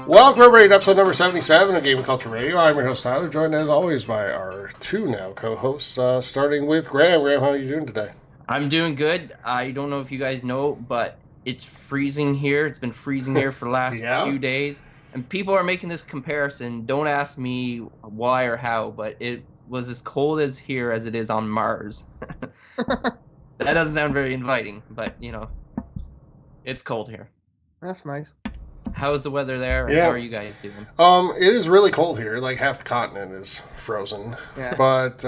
Welcome everybody to episode number 77 of Gaming Culture Radio. I'm your host Tyler, joined as always by our two now co-hosts, starting with Graham. Graham, how are you doing today? I'm doing good. I don't know if you guys know, but it's freezing here. It's been freezing here for the last few days. And people are making this comparison. Don't ask me why or how, but it was as cold as here as it is on Mars. That doesn't sound very inviting, but, you know, it's cold here. That's nice. How's the weather there? Yeah. How are you guys doing? It is really cold here. Like half the continent is frozen. Yeah. But,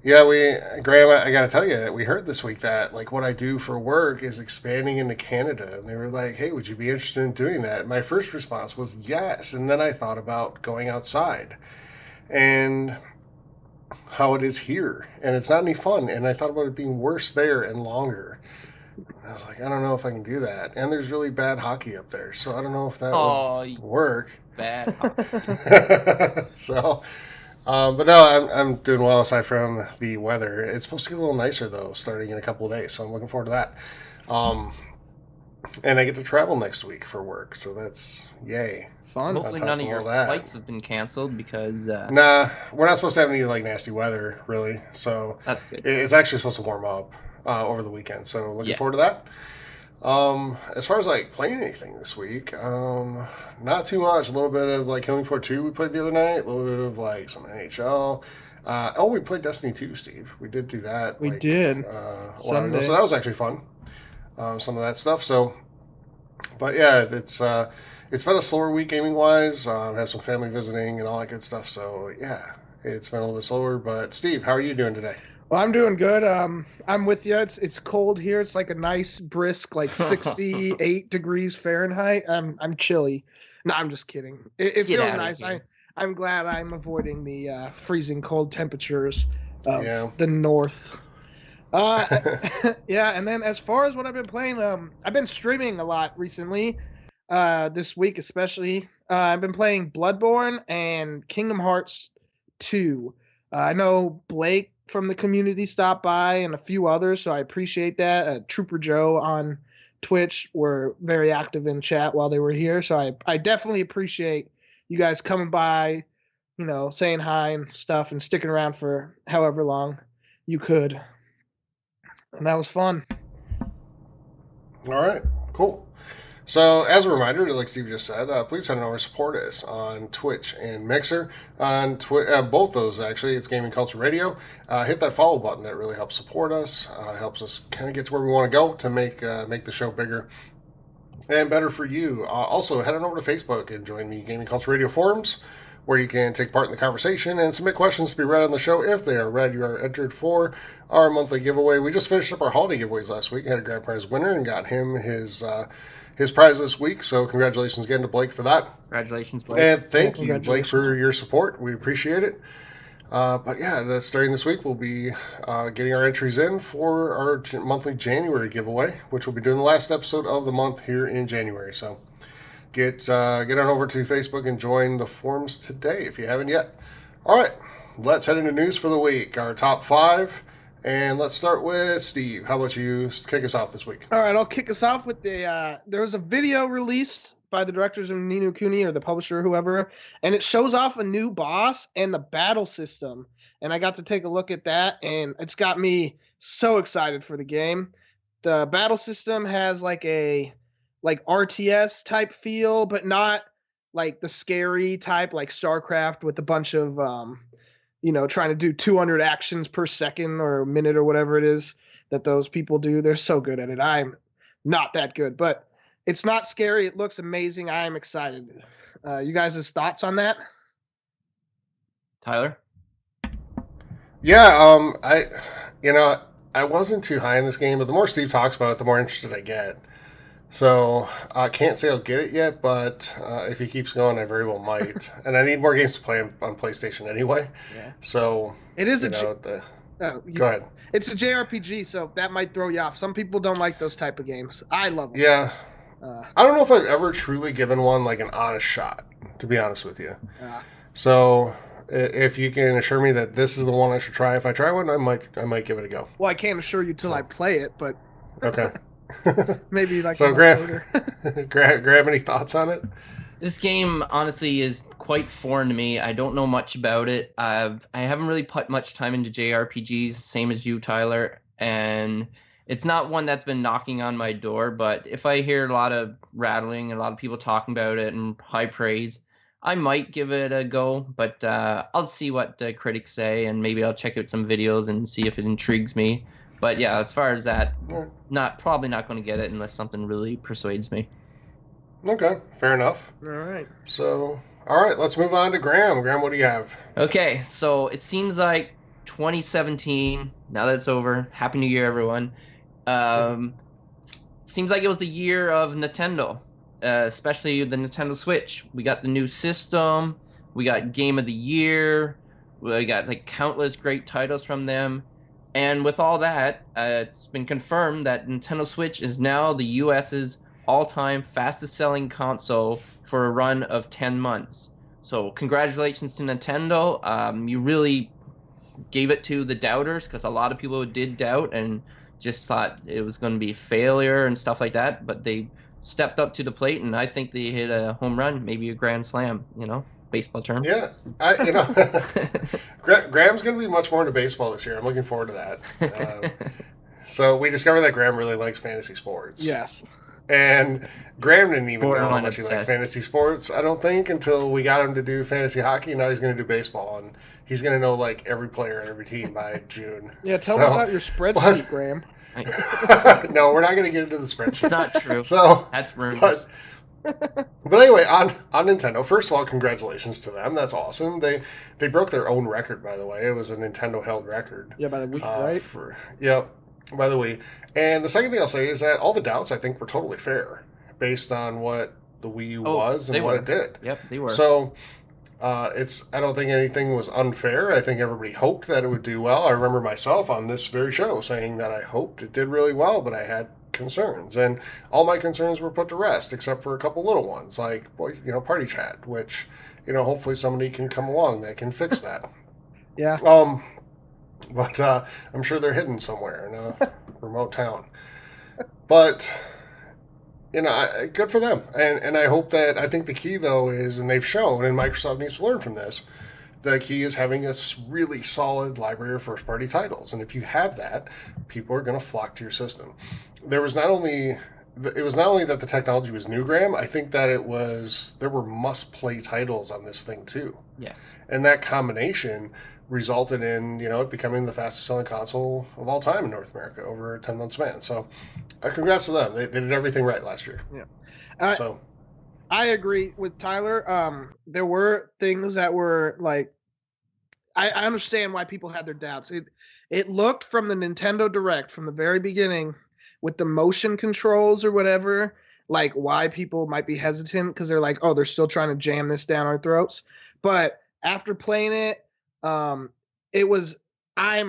Graham, I got to tell you, we heard this week that, like, what I do for work is expanding into Canada. And they were like, hey, would you be interested in doing that? And my first response was yes. And then I thought about going outside and how it is here. And it's not any fun. And I thought about it being worse there and longer. I was like, I don't know if I can do that. And there's really bad hockey up there. So I don't know if that would work. Bad hockey. So, but no, I'm doing well aside from the weather. It's supposed to get a little nicer, though, starting in a couple of days. So I'm looking forward to that. And I get to travel next week for work. So that's yay. Fun. Hopefully none of your flights have been canceled because... Nah, we're not supposed to have any like nasty weather, really. So that's good. It's actually supposed to warm up over the weekend. So looking forward to that. As far as like playing anything this week, not too much. A little bit of like Killing Floor 2 we played the other night. A little bit of like some NHL. We played Destiny 2, Steve. We did do that. We did. So that was actually fun. Some of that stuff. So, but yeah, it's been a slower week gaming wise. Have some family visiting and all that good stuff. So yeah, it's been a little bit slower. But Steve, how are you doing today? Well, I'm doing good. I'm with you. It's cold here. It's like a nice brisk, like 68 degrees Fahrenheit. I'm chilly. No, I'm just kidding. It feels nice. I'm glad I'm avoiding the freezing cold temperatures of the north. Yeah, and then as far as what I've been playing, I've been streaming a lot recently. This week especially. I've been playing Bloodborne and Kingdom Hearts 2. I know Blake from the community stopped by and a few others, so I appreciate that. Trooper Joe on Twitch were very active in chat while they were here, so I definitely appreciate you guys coming by, you know, saying hi and stuff and sticking around for however long you could. And that was fun. All right, cool. So, as a reminder, like Steve just said, please send over and support us on Twitch and Mixer. On both those, actually, it's Gaming Culture Radio. Hit that follow button. That really helps support us. Helps us kind of get to where we want to go to make the show bigger and better for you. Also, head on over to Facebook and join the Gaming Culture Radio forums, where you can take part in the conversation and submit questions to be read on the show. If they are read, you are entered for our monthly giveaway. We just finished up our holiday giveaways last week. Had a grand prize winner and got him his prize this week, so congratulations again to Blake for that. Congratulations, Blake. And thank you, Blake, for your support. We appreciate it. But yeah, starting this week, we'll be getting our entries in for our monthly January giveaway, which we'll be doing the last episode of the month here in January. So get on over to Facebook and join the forums today if you haven't yet. All right, let's head into news for the week, our top 5. And let's start with Steve. How about you kick us off this week? All right, I'll kick us off with there was a video released by the directors of Ni no Kuni or the publisher or whoever, and it shows off a new boss and the battle system. And I got to take a look at that, and it's got me so excited for the game. The battle system has like a RTS type feel, but not like the scary type like StarCraft with a bunch of trying to do 200 actions per second or a minute or whatever it is that those people do. They're so good at it. I'm not that good, but it's not scary. It looks amazing. I'm excited. You guys' thoughts on that? Tyler? Yeah, I wasn't too high in this game, but the more Steve talks about it, the more interested I get. So I can't say I'll get it yet, but if he keeps going, I very well might. And I need more games to play on PlayStation anyway. Yeah. So it is go ahead. It's a JRPG, so that might throw you off. Some people don't like those type of games. I love them. Yeah. I don't know if I've ever truly given one like an honest shot, to be honest with you. So if you can assure me that this is the one I should try, if I try one, I might give it a go. Well, I can't assure you till I play it, but okay. Maybe like so. Graham, any thoughts on it? This game honestly is quite foreign to me. I don't know much about it. I haven't really put much time into JRPGs, same as you, Tyler, and it's not one that's been knocking on my door. But if I hear a lot of rattling and a lot of people talking about it and high praise, I might give it a go. But I'll see what the critics say, and maybe I'll check out some videos and see if it intrigues me. But yeah, as far as that, probably not going to get it unless something really persuades me. Okay, fair enough. All right. So, all right, let's move on to Graham. Graham, what do you have? Okay, so it seems like 2017, now that it's over, Happy New Year, everyone. Seems like it was the year of Nintendo, especially the Nintendo Switch. We got the new system, we got Game of the Year, we got like countless great titles from them. And with all that, it's been confirmed that Nintendo Switch is now the US's all-time fastest-selling console for a run of 10 months. So congratulations to Nintendo. You really gave it to the doubters, because a lot of people did doubt and just thought it was going to be a failure and stuff like that. But they stepped up to the plate, and I think they hit a home run, maybe a grand slam, baseball term. Yeah, Graham's going to be much more into baseball this year. I'm looking forward to that. So we discovered that Graham really likes fantasy sports. Yes. And Graham didn't even know how much obsessed. he likes fantasy sports, I don't think, until we got him to do fantasy hockey. Now he's going to do baseball, and he's going to know like every player and every team by June. Yeah, tell me about your spreadsheet, Graham. No, we're not going to get into the spreadsheet. It's not true. So that's rumors. But anyway, on Nintendo, first of all, congratulations to them. That's awesome. They broke their own record, by the way. It was a Nintendo held record. Yeah, by the week, right? By the way. And the second thing I'll say is that all the doubts, I think, were totally fair based on what the Wii U was and what it did. Yep, they were. So I don't think anything was unfair. I think everybody hoped that it would do well. I remember myself on this very show saying that I hoped it did really well, but I had concerns. And all my concerns were put to rest, except for a couple little ones, like, party chat, which, hopefully somebody can come along that can fix that. Yeah. But I'm sure they're hidden somewhere in a remote town. But, good for them. And I hope that, I think the key, though, is, and they've shown, and Microsoft needs to learn from this, the key is having a really solid library of first-party titles. And if you have that, people are going to flock to your system. It was not only that the technology was new, Graham. I think that there were must-play titles on this thing, too. Yes. And that combination resulted in, it becoming the fastest-selling console of all time in North America over a 10-month span. So, congrats to them. They did everything right last year. Yeah. I agree with Tyler. There were things that were like, I understand why people had their doubts. It looked from the Nintendo Direct from the very beginning with the motion controls or whatever, like why people might be hesitant, because they're like, oh, they're still trying to jam this down our throats. But after playing it, I'm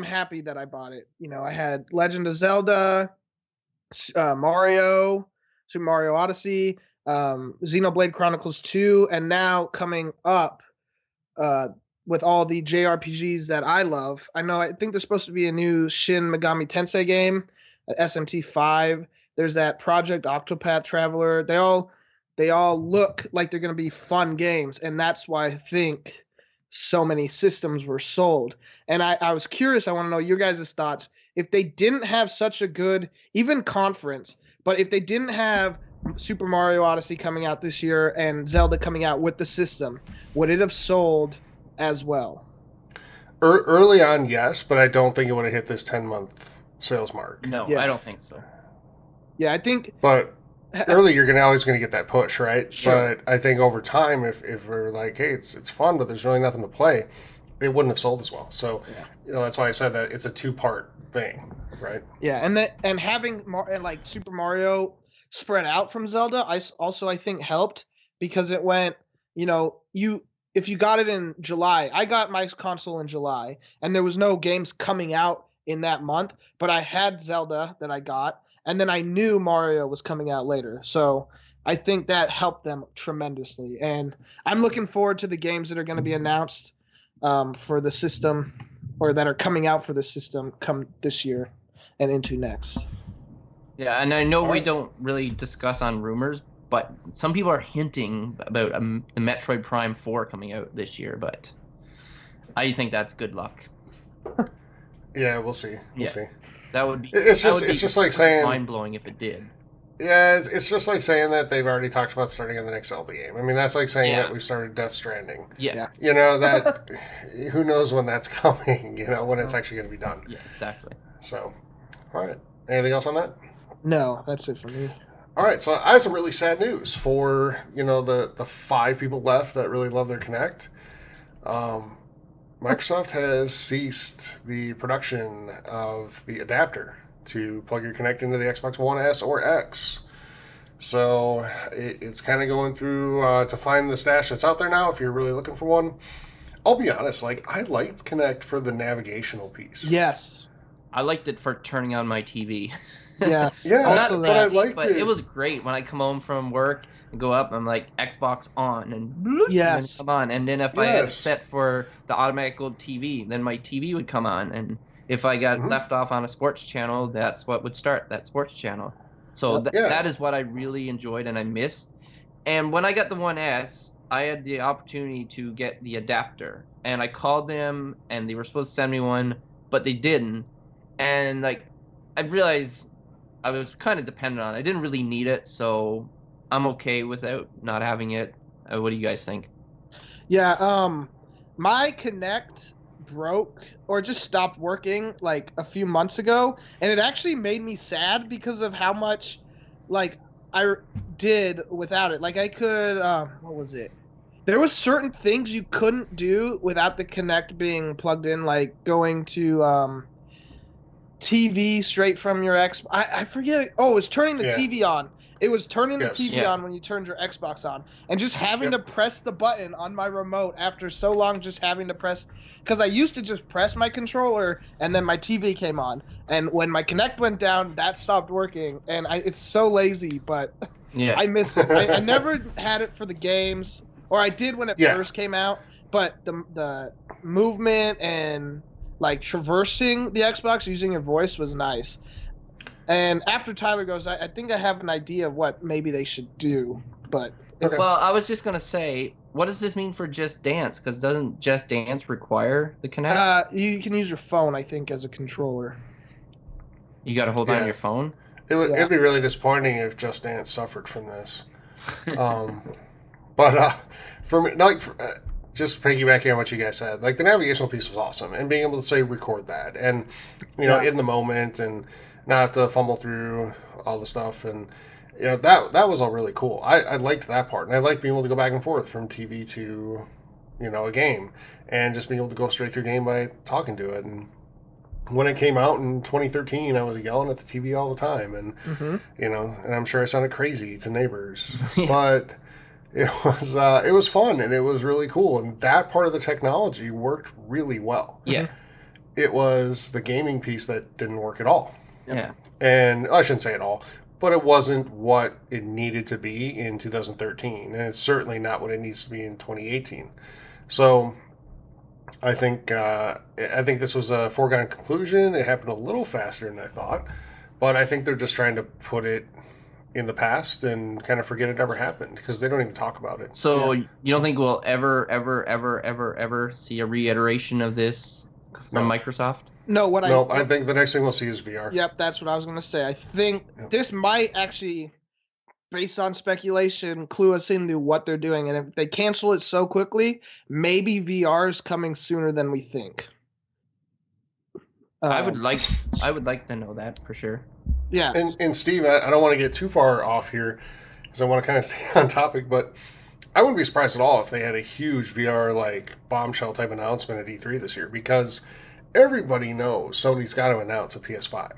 happy that I bought it. I had Legend of Zelda, Mario, Super Mario Odyssey, Xenoblade Chronicles 2, and now coming up with all the JRPGs that I love. I think there's supposed to be a new Shin Megami Tensei game, SMT 5. There's that Project Octopath Traveler. They all look like they're going to be fun games, and that's why I think so many systems were sold. And I was curious, I want to know your guys' thoughts. If they didn't have such a good, even conference, but if they didn't have Super Mario Odyssey coming out this year and Zelda coming out with the system, would it have sold as well? Early on, yes, but I don't think it would have hit this 10-month sales mark. No, yeah. I don't think so. Yeah, I think... But early, you're always going to get that push, right? Sure. But I think over time, if we're like, hey, it's fun, but there's really nothing to play, it wouldn't have sold as well. So, that's why I said that it's a two-part thing, right? Yeah, and having Super Mario spread out from Zelda, I think helped, because it went, if you got it in July, I got my console in July, and there was no games coming out in that month, but I had Zelda that I got, and then I knew Mario was coming out later. So I think that helped them tremendously. And I'm looking forward to the games that are going to be announced for the system, or that are coming out for the system come this year and into next. Yeah, and I know we don't really discuss on rumors, but some people are hinting about the Metroid Prime 4 coming out this year, but I think that's good luck. Yeah, we'll see. We'll see. That would be. It's just like saying mind blowing if it did. Yeah, it's just like saying that they've already talked about starting on the next Zelda game. I mean, that's like saying that we've started Death Stranding. Yeah. You know, that who knows when that's coming, you know, when it's actually going to be done. Yeah, exactly. So, all right. Anything else on that? No, that's it for me. All right, so I have some really sad news for, you know, the 5 people left that really love their Kinect. Microsoft has ceased the production of the adapter to plug your Kinect into the Xbox One S or X. So it's kind of going through to find the stash that's out there now if you're really looking for one. I'll be honest, like, I liked Kinect for the navigational piece. Yes. I liked it for turning on my TV. Yes. Yeah, but I liked it. It was great when I come home from work and go up, I'm like, Xbox on, and bloop, yes, and then come on. And then if I had it set for the automatic old TV, then my TV would come on. And if I got left off on a sports channel, that's what would start, that sports channel. So that is what I really enjoyed and I missed. And when I got the 1S, I had the opportunity to get the adapter. And I called them, and they were supposed to send me one, but they didn't. And, like, I realized I was kind of dependent on it. I didn't really need it, so I'm okay without not having it. What do you guys think? Yeah, my Kinect broke or just stopped working like a few months ago, and it actually made me sad because of how much like I did without it. Like I could what was it? There was certain things you couldn't do without the Kinect being plugged in, like going to TV straight from your Xbox. I forget it. Oh, it was turning the TV on. It was turning the TV on when you turned your Xbox on. And just having to press the button on my remote after so long, just having to press. Because I used to just press my controller and then my TV came on. And when my Kinect went down, that stopped working. And it's so lazy, but I miss it. I never had it for the games. Or I did when it first came out. But the movement and like traversing the Xbox using your voice was nice. And after Tyler goes, I think I have an idea of what maybe they should do. But well, I was just gonna say, what does this mean for Just Dance? Because doesn't Just Dance require the Kinect? You can use your phone, I think, as a controller. You got to hold on your phone. It'd be really disappointing if Just Dance suffered from this. But for me, just piggybacking on what you guys said, like the navigational piece was awesome, and being able to say record that, and you know, in the moment, and not have to fumble through all the stuff, and you know, that was all really cool. I liked that part, and I liked being able to go back and forth from TV to, you know, a game, and just being able to go straight through a game by talking to it. And when it came out in 2013, I was yelling at the TV all the time, and you know, and I'm sure I sounded crazy to neighbors, but it was fun, and it was really cool, and that part of the technology worked really well. Yeah, it was the gaming piece that didn't work at all. Yeah. And I shouldn't say it all, but it wasn't what it needed to be in 2013. And it's certainly not what it needs to be in 2018. So I think this was a foregone conclusion. It happened a little faster than I thought. But I think they're just trying to put it in the past and kind of forget it ever happened, because they don't even talk about it. So you don't think we'll ever see a reiteration of this from Microsoft? No, I think the next thing we'll see is VR. Yep, that's what I was going to say. I think this might actually, based on speculation, clue us into what they're doing. And if they cancel it so quickly, maybe VR is coming sooner than we think. I would like to know that for sure. Yeah. And Steve, I don't want to get too far off here because I want to kind of stay on topic, but I wouldn't be surprised at all if they had a huge VR like bombshell type announcement at E3 this year, because everybody knows Sony's got to announce a PS5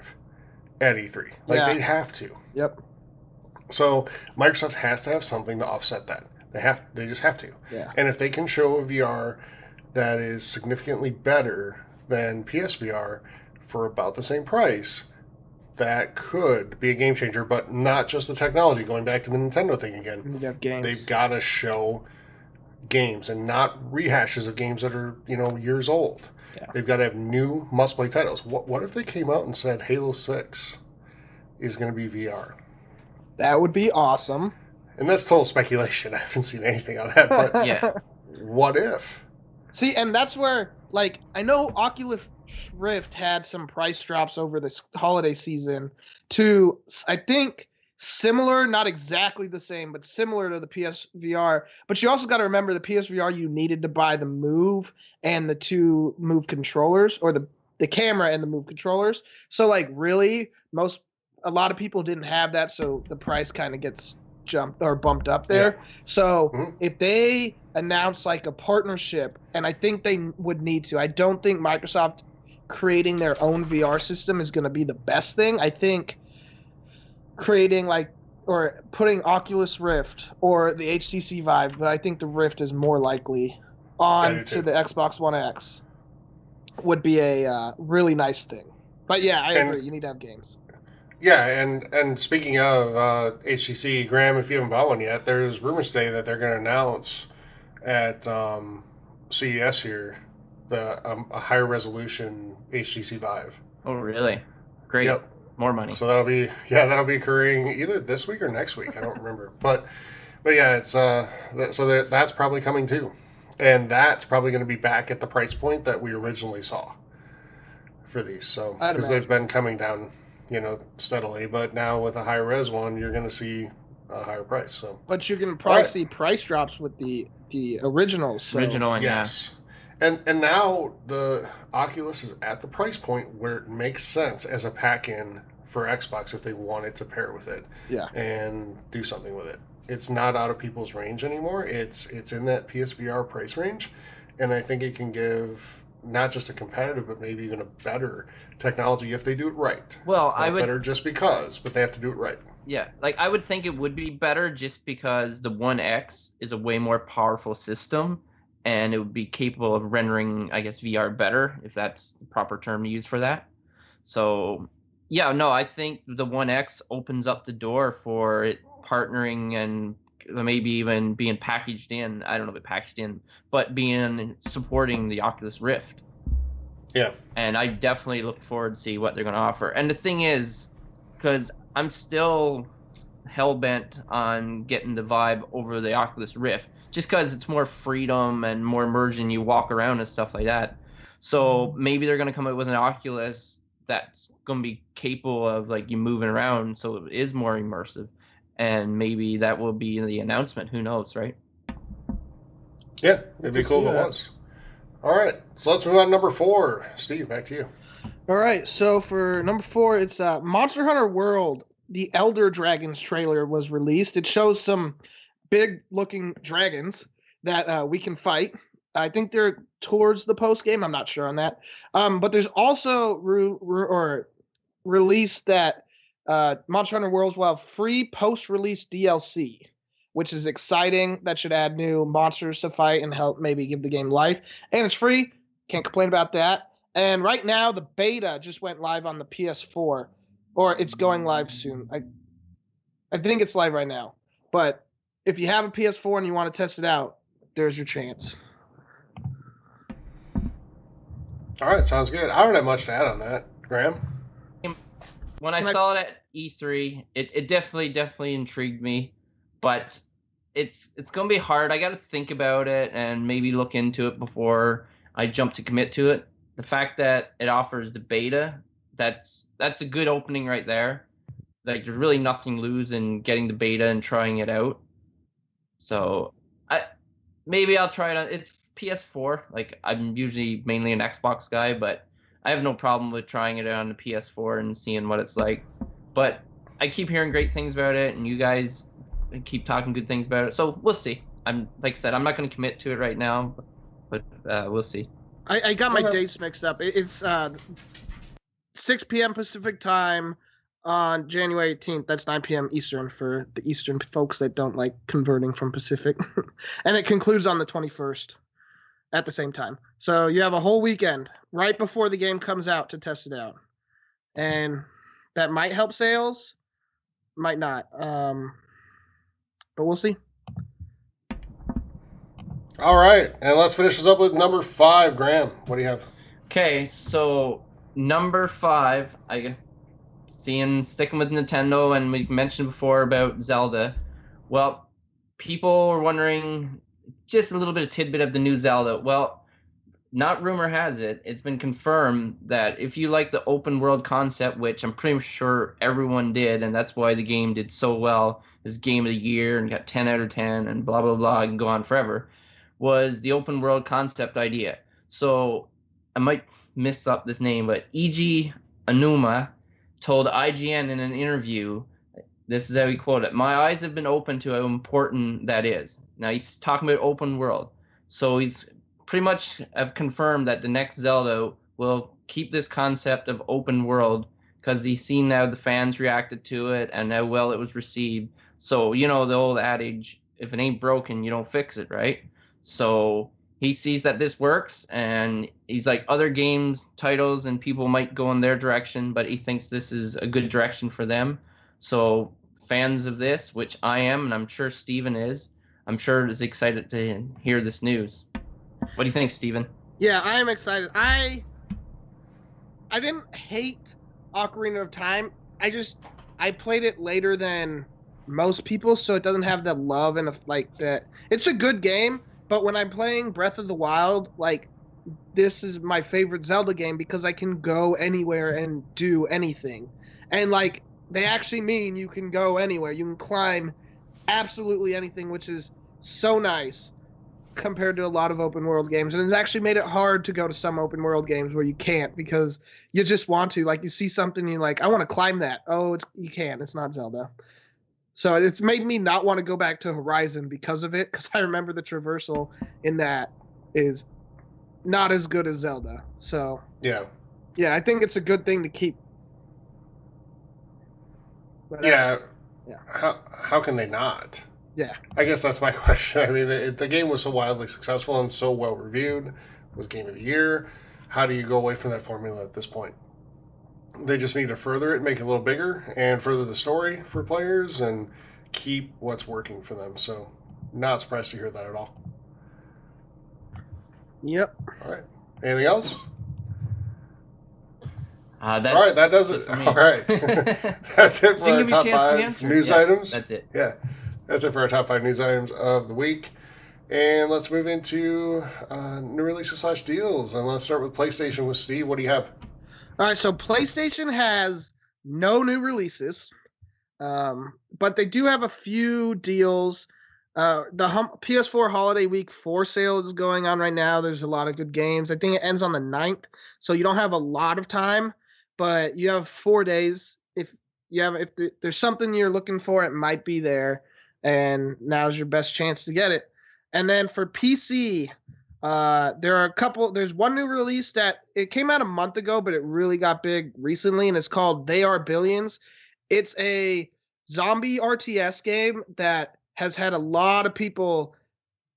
at E3. Like, they have to. Yep. So Microsoft has to have something to offset that. They just have to. Yeah. And if they can show a VR that is significantly better than PSVR for about the same price, that could be a game changer, but not just the technology. Going back to the Nintendo thing again. You have games. They've got to show games and not rehashes of games that are, you know, years old. Yeah. They've got to have new must-play titles. What if they came out and said Halo 6 is going to be VR? That would be awesome. And that's total speculation. I haven't seen anything on that, but Yeah. What if? See, and that's where, like, I know Oculus Rift had some price drops over this holiday season to, I think, similar, not exactly the same, but similar to the PSVR. But you also got to remember the PSVR, you needed to buy the Move and the 2 Move controllers, or the camera and the Move controllers. So, like, really, a lot of people didn't have that, so the price kind of gets jumped or bumped up there. Yeah. So if they announce like a partnership, and I think they would need to, I don't think Microsoft creating their own VR system is going to be the best thing. I think creating like, or putting Oculus Rift or the HTC Vive, but I think the Rift is more likely on to the Xbox One X would be a really nice thing. But yeah, I agree. You need to have games. Yeah, and speaking of HTC, Graham, if you haven't bought one yet, there's rumors today that they're going to announce at CES here a higher resolution HTC Vive. Oh, really? Great. Yep. More money. So that'll be occurring either this week or next week. I don't remember, but yeah, it's that's probably coming too, and that's probably going to be back at the price point that we originally saw for these. So because they've been coming down, steadily, but now with a higher res one, you're going to see a higher price. So, but you can probably see price drops with the originals. So. Original one, yes. And now the Oculus is at the price point where it makes sense as a pack-in for Xbox if they wanted to pair with it, and do something with it. It's not out of people's range anymore. It's in that PSVR price range, and I think it can give not just a competitive, but maybe even a better technology if they do it right. Well, it's not better just because, but they have to do it right. Yeah, like I would think it would be better just because the One X is a way more powerful system, and it would be capable of rendering, I guess, VR better, if that's the proper term to use for that. So, yeah, no, I think the One X opens up the door for it partnering and maybe even being packaged in. I don't know if it packaged in, but supporting the Oculus Rift. Yeah. And I definitely look forward to see what they're going to offer. And the thing is, because I'm still hell-bent on getting the Vive over the Oculus Rift, just because it's more freedom and more immersion, you walk around and stuff like that. So maybe they're going to come up with an Oculus that's going to be capable of like you moving around, so it is more immersive. And maybe that will be the announcement. Who knows, right? Yeah, it'd be cool if it was. All right, so let's move on to number 4. Steve, back to you. All right, so for number 4, it's Monster Hunter World. The Elder Dragons trailer was released. It shows some big-looking dragons that we can fight. I think they're towards the post-game. I'm not sure on that. But there's also released that Monster Hunter Worlds will have free post-release DLC, which is exciting. That should add new monsters to fight and help maybe give the game life. And it's free. Can't complain about that. And right now, the beta just went live on the PS4, or it's going live soon. I think it's live right now. But if you have a PS4 and you want to test it out, there's your chance. All right, sounds good. I don't have much to add on that. Graham? When I saw it at E3, it definitely intrigued me, but it's going to be hard. I got to think about it and maybe look into it before I jump to commit to it. The fact that it offers the beta, that's a good opening right there. Like there's really nothing to lose in getting the beta and trying it out. So maybe I'll try it on. It's PS4. Like I'm usually mainly an Xbox guy, but I have no problem with trying it on the PS4 and seeing what it's like. But I keep hearing great things about it, and you guys keep talking good things about it. So we'll see. Like I said, I'm not going to commit to it right now, but we'll see. I got my dates mixed up. It's 6 p.m. Pacific time on January 18th. That's 9 p.m. Eastern for the Eastern folks that don't like converting from Pacific. And it concludes on the 21st at the same time. So you have a whole weekend right before the game comes out to test it out. And that might help sales, might not. But we'll see. All right, and let's finish this up with number 5. Graham, what do you have? Okay, so number 5, sticking with Nintendo, and we mentioned before about Zelda. Well, people were wondering just a little bit of tidbit of the new Zelda. Well, not rumor has it, it's been confirmed that if you like the open world concept, which I'm pretty sure everyone did, and that's why the game did so well, this game of the year and got 10 out of 10 and blah, blah, blah, and go on forever, was the open world concept idea. So I might mess up this name, but E.G. Anuma told IGN in an interview, this is how he quoted it, "My eyes have been open to how important that is." Now he's talking about open world. So he's pretty much have confirmed that the next Zelda will keep this concept of open world because he's seen how the fans reacted to it and how well it was received. So, the old adage, if it ain't broken, you don't fix it, right? So he sees that this works, and he's like, other games, titles, and people might go in their direction, but he thinks this is a good direction for them. So fans of this, which I am, and I'm sure Steven is, I'm sure is excited to hear this news. What do you think, Steven? Yeah, I am excited. I didn't hate Ocarina of Time. I played it later than most people, so it doesn't have the love and like that. It's a good game, but when I'm playing Breath of the Wild, like, this is my favorite Zelda game because I can go anywhere and do anything. And like, they actually mean you can go anywhere. You can climb absolutely anything, which is so nice compared to a lot of open world games. And it's actually made it hard to go to some open world games where you can't because you just want to. Like, you see something and you're like, I want to climb that. Oh, you can't. It's not Zelda. So it's made me not want to go back to Horizon because of it, because I remember the traversal in that is not as good as Zelda. So yeah, I think it's a good thing to keep. But yeah. How can they not? Yeah. I guess that's my question. I mean, the game was so wildly successful and so well reviewed. It was Game of the Year. How do you go away from that formula at this point? They just need to further it, make it a little bigger, and further the story for players and keep what's working for them. So, not surprised to hear that at all. Yep. All right. Anything else? All right, that does it. All right. That's it for our top 5 news items. That's it. Yeah. That's it for our top 5 news items of the week. And let's move into new releases / deals. And let's start with PlayStation with Steve. What do you have? All right, so PlayStation has no new releases, but they do have a few deals. The PS4 Holiday Week 4 sale is going on right now. There's a lot of good games. I think it ends on the 9th, so you don't have a lot of time, but you have 4 days. If there's something you're looking for, it might be there, and now's your best chance to get it. And then for PC, there's one new release that it came out a month ago, but it really got big recently, and it's called They Are Billions. It's a zombie RTS game that has had a lot of people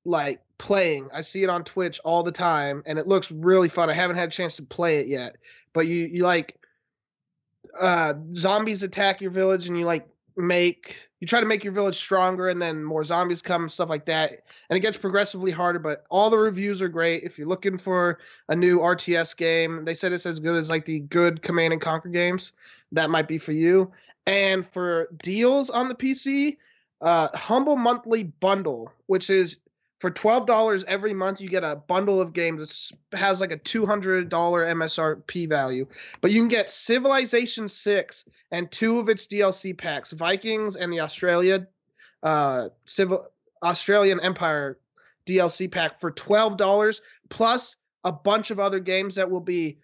like playing. I see it on Twitch all the time, and it looks really fun. I haven't had a chance to play it yet, but you like zombies attack your village, and you try to make your village stronger, and then more zombies come and stuff like that. And it gets progressively harder, but all the reviews are great. If you're looking for a new RTS game, they said it's as good as like the good Command and Conquer games. That might be for you. And for deals on the PC, Humble Monthly Bundle, which is for $12 every month, you get a bundle of games that has like a $200 MSRP value. But you can get Civilization 6 and 2 of its DLC packs, Vikings and the Australian Empire DLC pack for $12, plus a bunch of other games that will be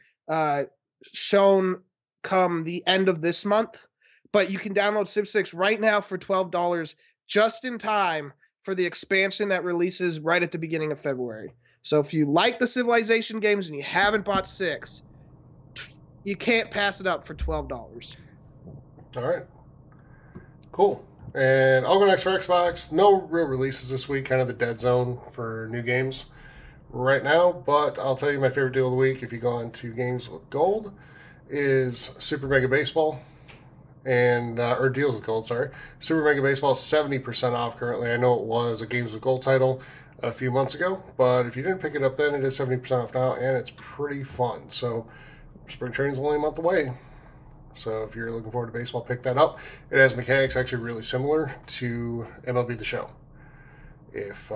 shown come the end of this month. But you can download Civ 6 right now for $12 just in time for the expansion that releases right at the beginning of February. So if you like the Civilization games and you haven't bought 6, you can't pass it up for $12. All right. Cool. And I'll go next for Xbox. No real releases this week, kind of the dead zone for new games right now. But I'll tell you my favorite deal of the week, if you go on to Games with Gold, is Super Mega Baseball. And or Deals with Gold, sorry. Super Mega Baseball is 70% off currently. I know it was a Games with Gold title a few months ago, but if you didn't pick it up then, it is 70% off now, and it's pretty fun. So spring training's only a month away. So if you're looking forward to baseball, pick that up. It has mechanics actually really similar to MLB The Show. if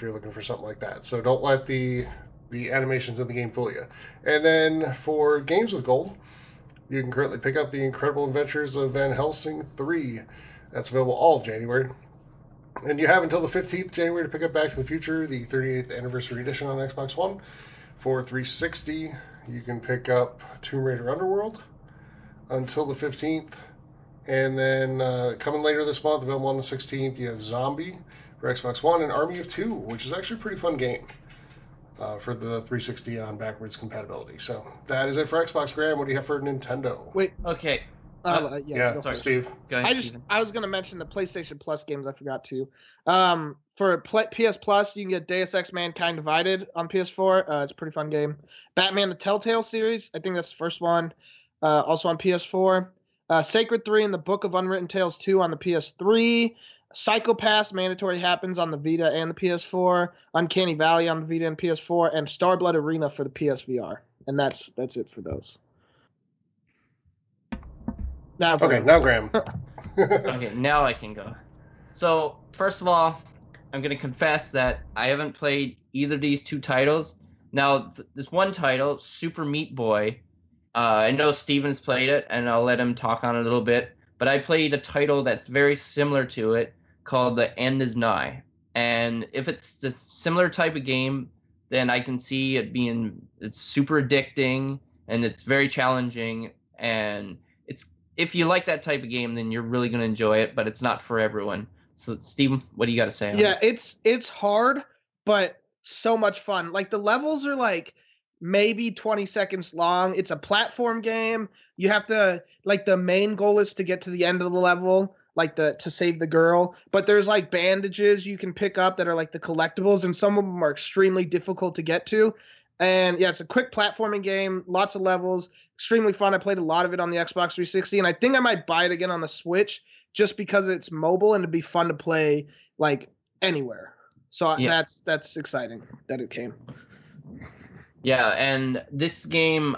you're looking for something like that. So don't let the animations of the game fool you. And then for games with gold, you can currently pick up The Incredible Adventures of Van Helsing 3. That's available all of January. And you have until the 15th January to pick up Back to the Future, the 38th Anniversary Edition on Xbox One. For 360, you can pick up Tomb Raider Underworld until the 15th. And then coming later this month, available on the 16th, you have Zombie for Xbox One and Army of Two, which is actually a pretty fun game for the 360 on backwards compatibility. So that is it for Xbox. Graham, what do you have for Nintendo? Wait. Okay. Yeah, sorry. Steve. Go ahead, I was going to mention the PlayStation Plus games. I forgot to. For PS Plus, you can get Deus Ex Mankind Divided on PS4. It's a pretty fun game. Batman the Telltale series. I think that's the first one. Also on PS4. Sacred 3 and the Book of Unwritten Tales 2 on the PS3. Psycho-Pass Mandatory Happens on the Vita and the PS4. Uncanny Valley on the Vita and PS4. And Starblood Arena for the PSVR. And that's it for those. Now Graham. Okay, now I can go. So, first of all, I'm going to confess that I haven't played either of these two titles. Now, this one title, Super Meat Boy, I know Steven's played it, and I'll let him talk on it a little bit. But I played a title that's very similar to it called The End Is Nigh. And if it's the similar type of game, then I can see it it's super addicting, and it's very challenging, and if you like that type of game, then you're really going to enjoy it, but it's not for everyone. So, Steven, what do you got to say? Yeah, it's hard, but so much fun. Like, the levels are like maybe 20 seconds long. It's a platform game. You have to, like, the main goal is to get to the end of the level, like to save the girl. But there's like bandages you can pick up that are like the collectibles, and some of them are extremely difficult to get to. And yeah, it's a quick platforming game, lots of levels, extremely fun. I played a lot of it on the Xbox 360, and I think I might buy it again on the Switch just because it's mobile and it'd be fun to play like anywhere. So yeah. That's exciting that it came. Yeah, and this game,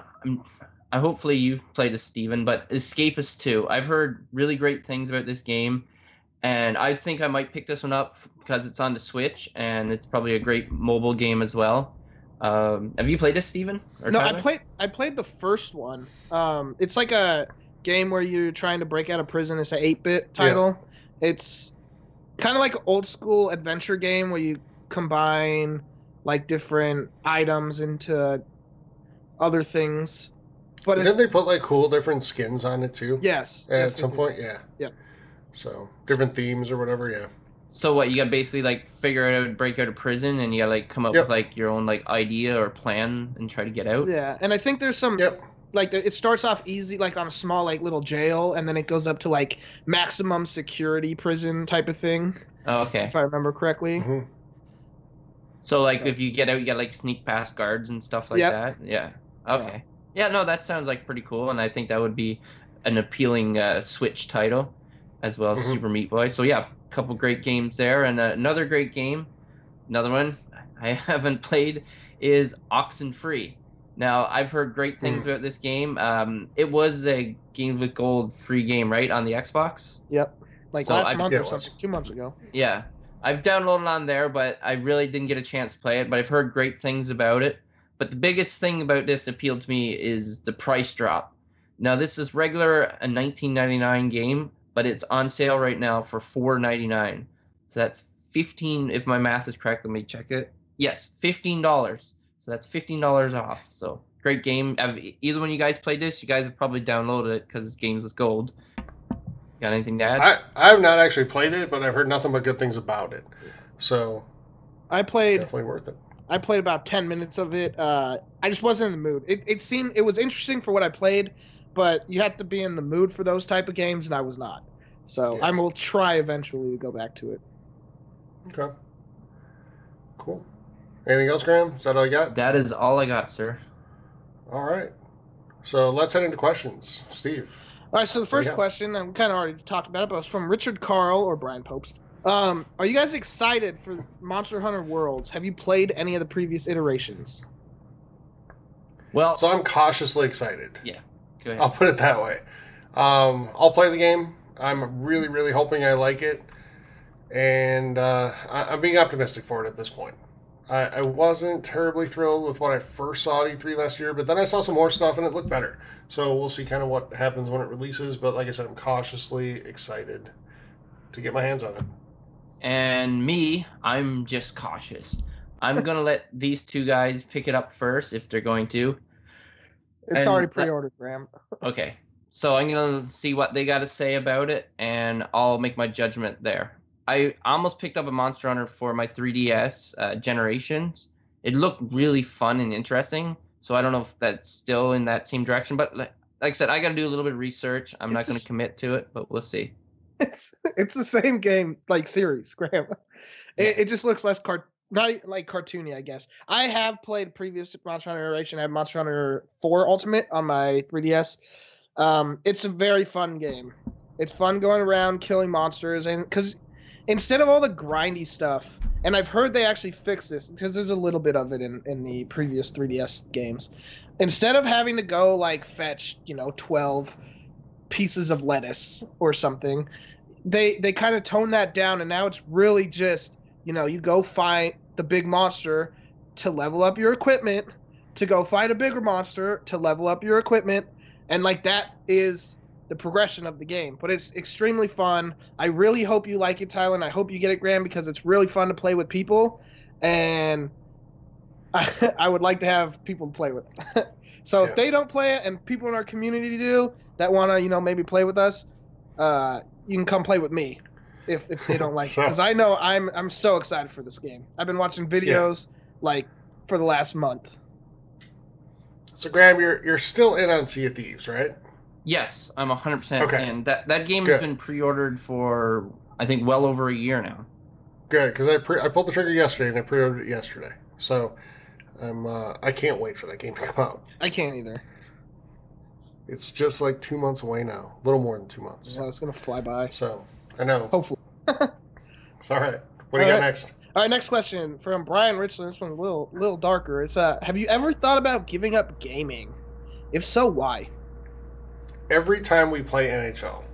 hopefully you've played as Steven, but Escapist 2. I've heard really great things about this game, and I think I might pick this one up because it's on the Switch, and it's probably a great mobile game as well. Have you played this, Steven? No, Tyler? I played the first one. It's like a game where you're trying to break out of prison. It's an 8-bit title. Yeah. It's kind of like an old school adventure game where you combine like different items into other things. But didn't they put like cool different skins on it too? Yes. At some point, yeah. Yeah. So different themes or whatever, yeah. So what, you gotta basically like figure out, break out of prison, and you gotta like come up with like your own like idea or plan and try to get out? Yeah, and I think there's some like it starts off easy, like on a small like little jail, and then it goes up to like maximum security prison type of thing. Oh, okay. If I remember correctly. Mm-hmm. So like if you get out, you gotta like sneak past guards and stuff like that? Yeah. Okay. Yeah, no, that sounds like pretty cool, and I think that would be an appealing Switch title as well as Super Meat Boy. So yeah, a couple great games there, and another great game, another one I haven't played is Oxenfree. Now, I've heard great things about this game. It was a Game with Gold free game, right, on the Xbox? Yep. Like last month or something, 2 months ago. Yeah. I've downloaded it on there, but I really didn't get a chance to play it, but I've heard great things about it. But the biggest thing about this appealed to me is the price drop. Now, this is regular a $19.99 game, but it's on sale right now for $4.99. So that's $15, if my math is correct. Let me check it. Yes, $15. So that's $15 off. So great game. Have either one of you guys played this? You guys have probably downloaded it because it's Games with Gold. Got anything to add? I have not actually played it, but I've heard nothing but good things about it. So definitely worth it. I played about 10 minutes of it. I just wasn't in the mood. It was interesting for what I played, but you have to be in the mood for those type of games, and I was not. So I will try eventually to go back to it. Okay. Cool. Anything else, Graham? Is that all you got? That is all I got, sir. All right. So let's head into questions. Steve. All right, so the first question, and we kind of already talked about it, but it's from Richard Carl or Brian Popes. Are you guys excited for Monster Hunter Worlds? Have you played any of the previous iterations? Well, so I'm cautiously excited. Yeah, go ahead. I'll put it that way. I'll play the game. I'm really, really hoping I like it. and I'm being optimistic for it at this point. I wasn't terribly thrilled with what I first saw at E3 last year, but then I saw some more stuff and it looked better. So we'll see kind of what happens when it releases. But like I said, I'm cautiously excited to get my hands on it. And me, I'm just cautious. I'm going to let these two guys pick it up first if they're going to. It's already pre-ordered, Graham. Okay. So I'm going to see what they got to say about it, and I'll make my judgment there. I almost picked up a Monster Hunter for my 3DS Generations. It looked really fun and interesting, so I don't know if that's still in that same direction. But like I said, I got to do a little bit of research. I'm not going to commit to it, but we'll see. It's the same game, like series, Graham. It just looks less not like cartoony, I guess. I have played previous Monster Hunter iteration. I have Monster Hunter 4 Ultimate on my 3DS. It's a very fun game. It's fun going around killing monsters, and because instead of all the grindy stuff, and I've heard they actually fixed this because there's a little bit of it in the previous 3DS games. Instead of having to go like fetch 12 pieces of lettuce or something, they kind of toned that down, and now it's really just you go find the big monster to level up your equipment, to go fight a bigger monster to level up your equipment, and like that is the progression of the game. But it's extremely fun. I really hope you like it, Tyler, and I hope you get it, Graham, because it's really fun to play with people, and I would like to have people to play with. So if they don't play it and people in our community do that want to maybe play with us, you can come play with me if they don't like it, because I know I'm so excited for this game. I've been watching videos like for the last month. So Graham, you're still in on Sea of Thieves, right? Yes, I'm 100%. Okay. And that game has been pre-ordered for I think well over a year now. Good, because I pulled the trigger yesterday and I pre-ordered it yesterday. So I can't wait for that game to come out. I can't either. It's just like 2 months away now. A little more than 2 months. Yeah, it's going to fly by. So, I know. Hopefully. It's all right. What do you got next? All right, next question from Brian Richland. This one's a little darker. It's have you ever thought about giving up gaming? If so, why? Every time we play NHL.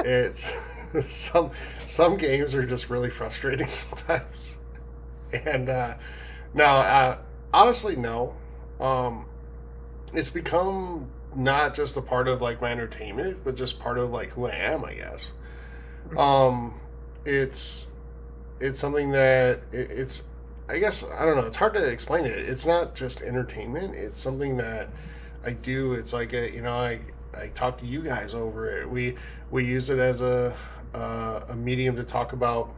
It's some games are just really frustrating sometimes. And no, honestly, no. It's become not just a part of like my entertainment, but just part of like who I am, I guess. It's something that it's I guess I don't know. It's hard to explain it. It's not just entertainment. It's something that I do. It's like I talk to you guys over it. We use it as a medium to talk about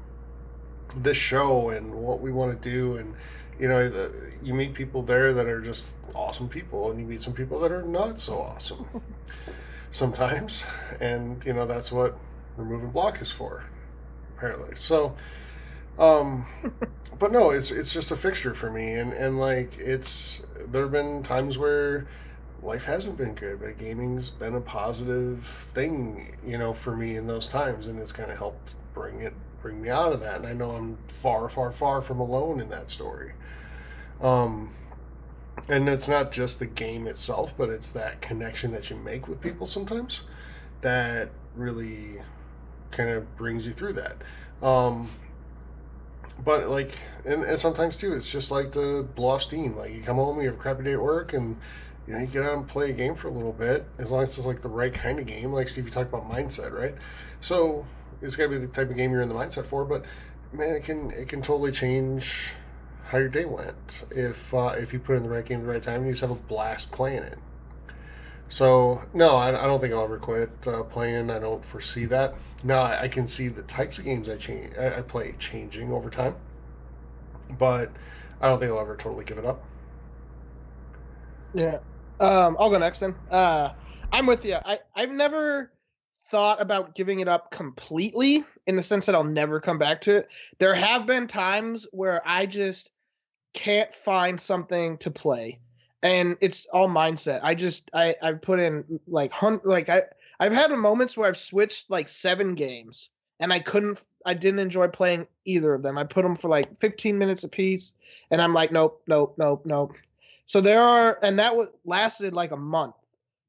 this show and what we want to do, and you meet people there that are just awesome people, and you meet some people that are not so awesome sometimes, and that's what Remove and Block is for, apparently. So but no, it's just a fixture for me, and like there have been times where life hasn't been good, but gaming's been a positive thing, for me in those times, and it's kind of helped bring me out of that. And I know I'm far, far, far from alone in that story. And it's not just the game itself, but it's that connection that you make with people sometimes that really kind of brings you through that. But like, and sometimes too, it's just like to blow off steam. Like you come home, you have a crappy day at work, and you get out and play a game for a little bit, as long as it's like the right kind of game. Like Steve, you talked about mindset, right? So it's got to be the type of game you're in the mindset for. But man, it can totally change how your day went if you put in the right game at the right time and you just have a blast playing it. So no, I don't think I'll ever quit playing. I don't foresee that. Now I can see the types of games I play changing over time, but I don't think I'll ever totally give it up. Yeah. I'll go next then. I'm with you. I've never thought about giving it up completely in the sense that I'll never come back to it. There have been times where I just can't find something to play, and it's all mindset. I've put in I've had moments where I've switched like 7 games, and I didn't enjoy playing either of them. I put them for like 15 minutes a piece, and I'm like, nope. So and that lasted like a month,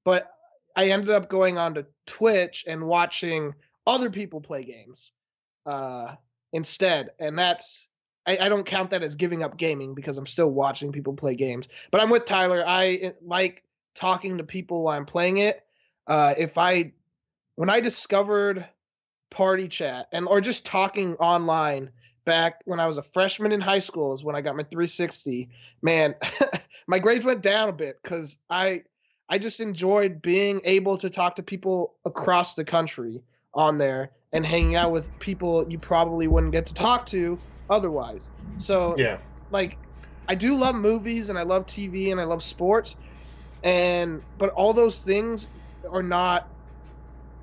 but I ended up going on to Twitch and watching other people play games instead. And that's, I don't count that as giving up gaming because I'm still watching people play games. But I'm with Tyler. I like talking to people while I'm playing it. When I discovered party chat or just talking online back when I was a freshman in high school is when I got my 360. Man, my grades went down a bit because I just enjoyed being able to talk to people across the country on there and hanging out with people you probably wouldn't get to talk to otherwise. So yeah, like I do love movies and I love TV and I love sports, but all those things are not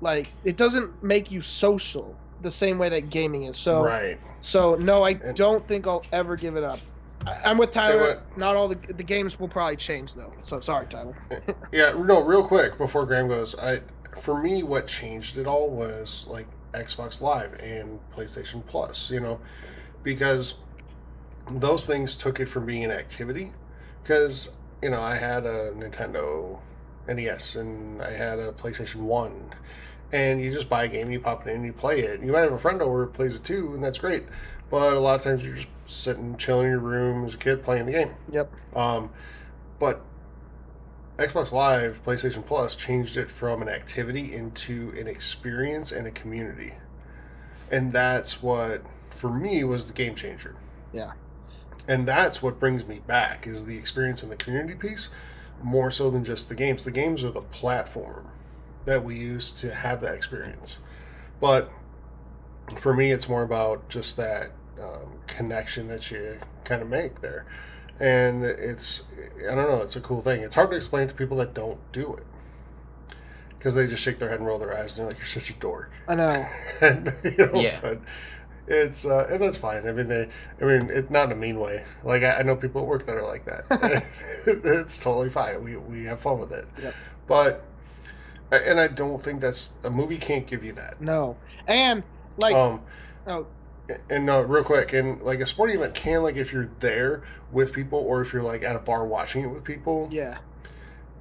like, it doesn't make you social the same way that gaming is. So right. So no, I don't think I'll ever give it up. I'm with Tyler. Not all the games will probably change though. So sorry, Tyler. Yeah, no, real quick before Graham goes, for me what changed it all was like Xbox Live and PlayStation Plus, because those things took it from being an activity. Because, I had a Nintendo NES and I had a PlayStation 1. And you just buy a game, you pop it in, you play it. You might have a friend over who plays it too, and that's great. But a lot of times you're just sitting, chilling in your room as a kid playing the game. Yep. But Xbox Live, PlayStation Plus changed it from an activity into an experience and a community. And that's what, for me, was the game changer. Yeah. And that's what brings me back, is the experience and the community piece, more so than just the games. The games are the platform that we use to have that experience. But for me, it's more about just that connection that you kind of make there. And it's a cool thing. It's hard to explain to people that don't do it, because they just shake their head and roll their eyes and they're like, you're such a dork. I know. And, yeah. But it's and that's fine. I mean, it's not in a mean way. Like, I know people at work that are like that. It's totally fine. We have fun with it. Yep. But and I don't think a movie can't give you that. No. And like and no, real quick, and like a sporting event can, like, if you're there with people or if you're like at a bar watching it with people. Yeah.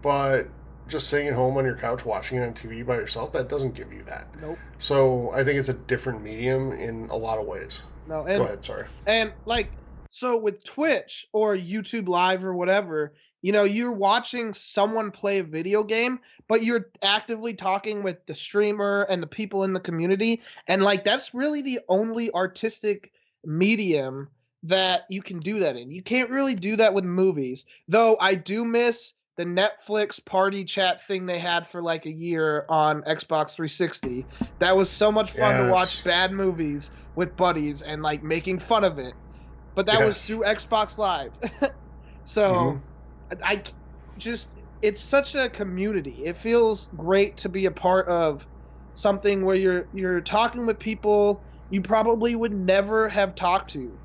But just sitting at home on your couch watching it on TV by yourself, that doesn't give you that. Nope. So I think it's a different medium in a lot of ways. No. Go ahead, sorry. And like, so with Twitch or YouTube Live or whatever, you're watching someone play a video game, but you're actively talking with the streamer and the people in the community. And like, that's really the only artistic medium that you can do that in. You can't really do that with movies, though. I do miss the Netflix party chat thing they had for like a year on Xbox 360. That was so much fun to watch bad movies with buddies and like making fun of it. But that was through Xbox Live. So it's such a community. It feels great to be a part of something where you're talking with people you probably would never have talked to.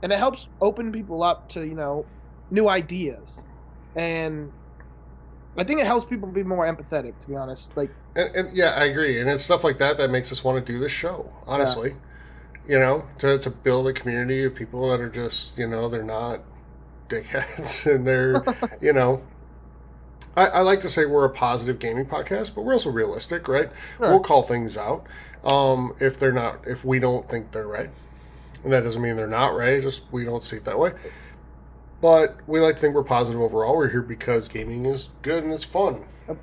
And it helps open people up to, new ideas. And I think it helps people be more empathetic, to be honest. Like, and yeah, I agree. And it's stuff like that makes us want to do this show, honestly. Yeah. To build a community of people that are just, they're not dickheads, and they're, I like to say we're a positive gaming podcast, but we're also realistic, right? Sure. We'll call things out if we don't think they're right. And that doesn't mean they're not right, just we don't see it that way. But we like to think we're positive overall. We're here because gaming is good and it's fun. Yep.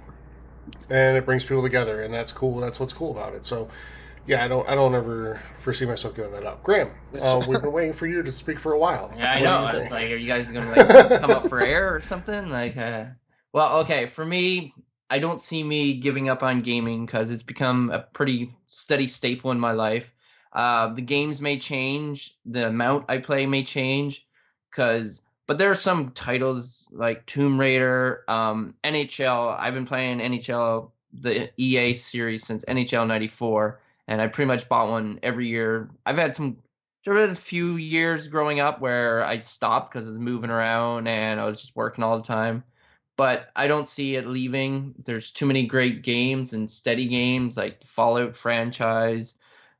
And it brings people together, and that's cool. That's what's cool about it. So, yeah, I don't ever foresee myself giving that up. Graham, we've been waiting for you to speak for a while. Yeah, I know. I was like, are you guys going to come up for air or something? Like, well, okay, for me, I don't see me giving up on gaming because it's become a pretty steady staple in my life. The games may change, the amount I play may change, but there are some titles like Tomb Raider, NHL. I've been playing NHL, the EA series, since NHL 94, and I pretty much bought one every year. There was a few years growing up where I stopped because I was moving around and I was just working all the time. But I don't see it leaving. There's too many great games and steady games like the Fallout franchise,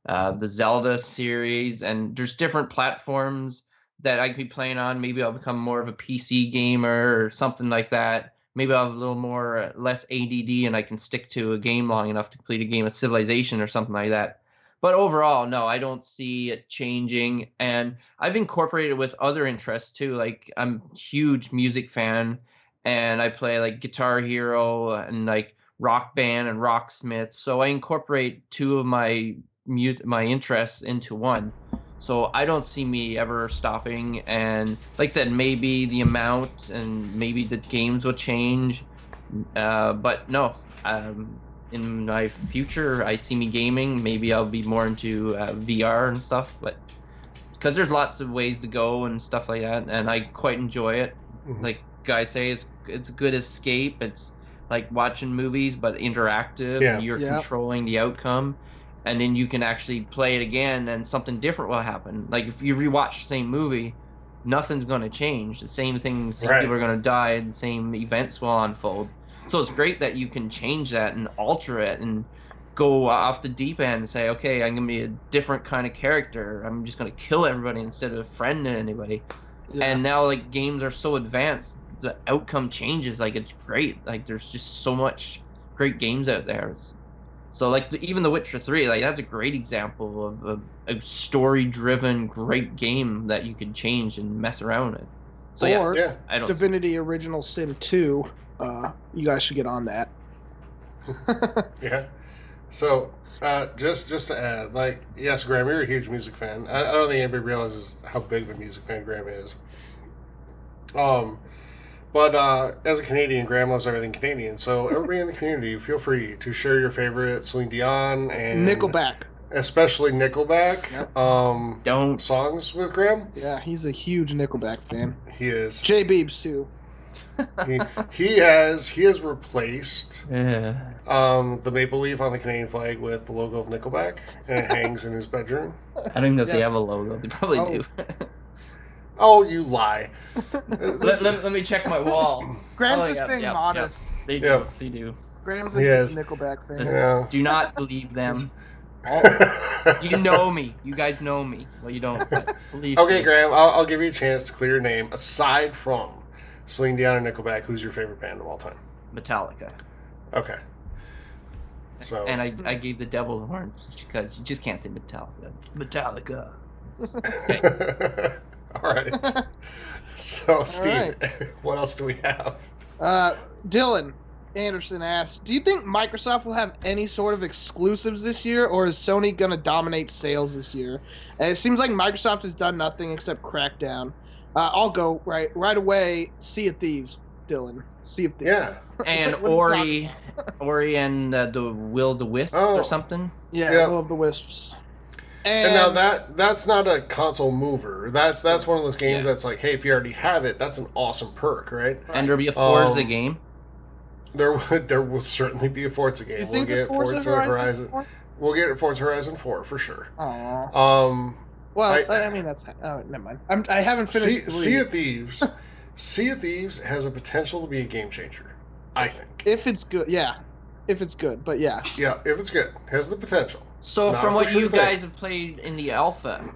the Zelda series, and there's different platforms that I could be playing on. Maybe I'll become more of a PC gamer or something like that. maybe I'll have a little more less ADD and I can stick to a game long enough to complete a game of Civilization or something like that. But overall, no, I don't see it changing. And I've incorporated it with other interests too. Like I'm a huge music fan, and I play like Guitar Hero and like Rock Band and Rocksmith. So I incorporate two of my interests into one. So I don't see me ever stopping. And like I said, maybe the amount and maybe the games will change. But no, in my future, I see me gaming. Maybe I'll be more into VR and stuff. But because there's lots of ways to go and stuff like that, and I quite enjoy it. Mm-hmm. Like guys say, it's a good escape. It's like watching movies, but interactive. Yeah. And you're controlling the outcome. And then you can actually play it again and something different will happen. Like if you rewatch the same movie, nothing's going to change. The same thing, same people are going to die, the same events will unfold. So it's great that you can change that and alter it and go off the deep end and say, okay, I'm going to be a different kind of character. I'm just going to kill everybody instead of friending anybody. Yeah. And now like games are so advanced, the outcome changes. Like it's great. Like there's just so much great games out there. So like even The Witcher 3, like that's a great example of a story-driven great game that you can change and mess around with. So I don't Divinity Original Sin 2, you guys should get on that. Yeah. So just to add, like yes, Graham, you're a huge music fan. I don't think anybody realizes how big of a music fan Graham is. But as a Canadian, Graham loves everything Canadian. So everybody in the community, feel free to share your favorite Celine Dion and Nickelback, especially Nickelback. Songs with Graham. Yeah, he's a huge Nickelback fan. He is. J Beebs too. he has replaced the maple leaf on the Canadian flag with the logo of Nickelback, and it hangs in his bedroom. I don't even know if they have a logo. They probably do. Oh, you lie. let me check my wall. Graham's just being modest. Yep. They do. They do. Graham's a Nickelback fan. Yeah. Do not believe them. Oh, you know me. You guys know me. Well, you don't. But believe okay, me. Graham, I'll give you a chance to clear your name. Aside from Celine Dion and Nickelback, who's your favorite band of all time? Metallica. Okay. So. And I gave the devil horns because you just can't say Metallica. Metallica. Okay. All right. So, Steve, what else do we have? Dylan Anderson asks, do you think Microsoft will have any sort of exclusives this year, or is Sony going to dominate sales this year? And it seems like Microsoft has done nothing except Crackdown. I'll go right away. Sea of Thieves, Dylan. Sea of Thieves. Yeah. And Ori and the Will of the Wisps or something? Yeah, Will of the Wisps. And now that's not a console mover. That's one of those games that's like, hey, if you already have it, that's an awesome perk, right? And there'll be a Forza game. There will certainly be a Forza game. We'll get Forza Horizon 4? We'll get Forza Horizon 4 for sure. Aww. Well, I mean that's never mind. I haven't finished. Sea of Thieves. Sea of Thieves has a potential to be a game changer. I think. If it's good, yeah. If it's good, but yeah. Yeah, if it's good, has the potential. So from what you guys have played in the alpha,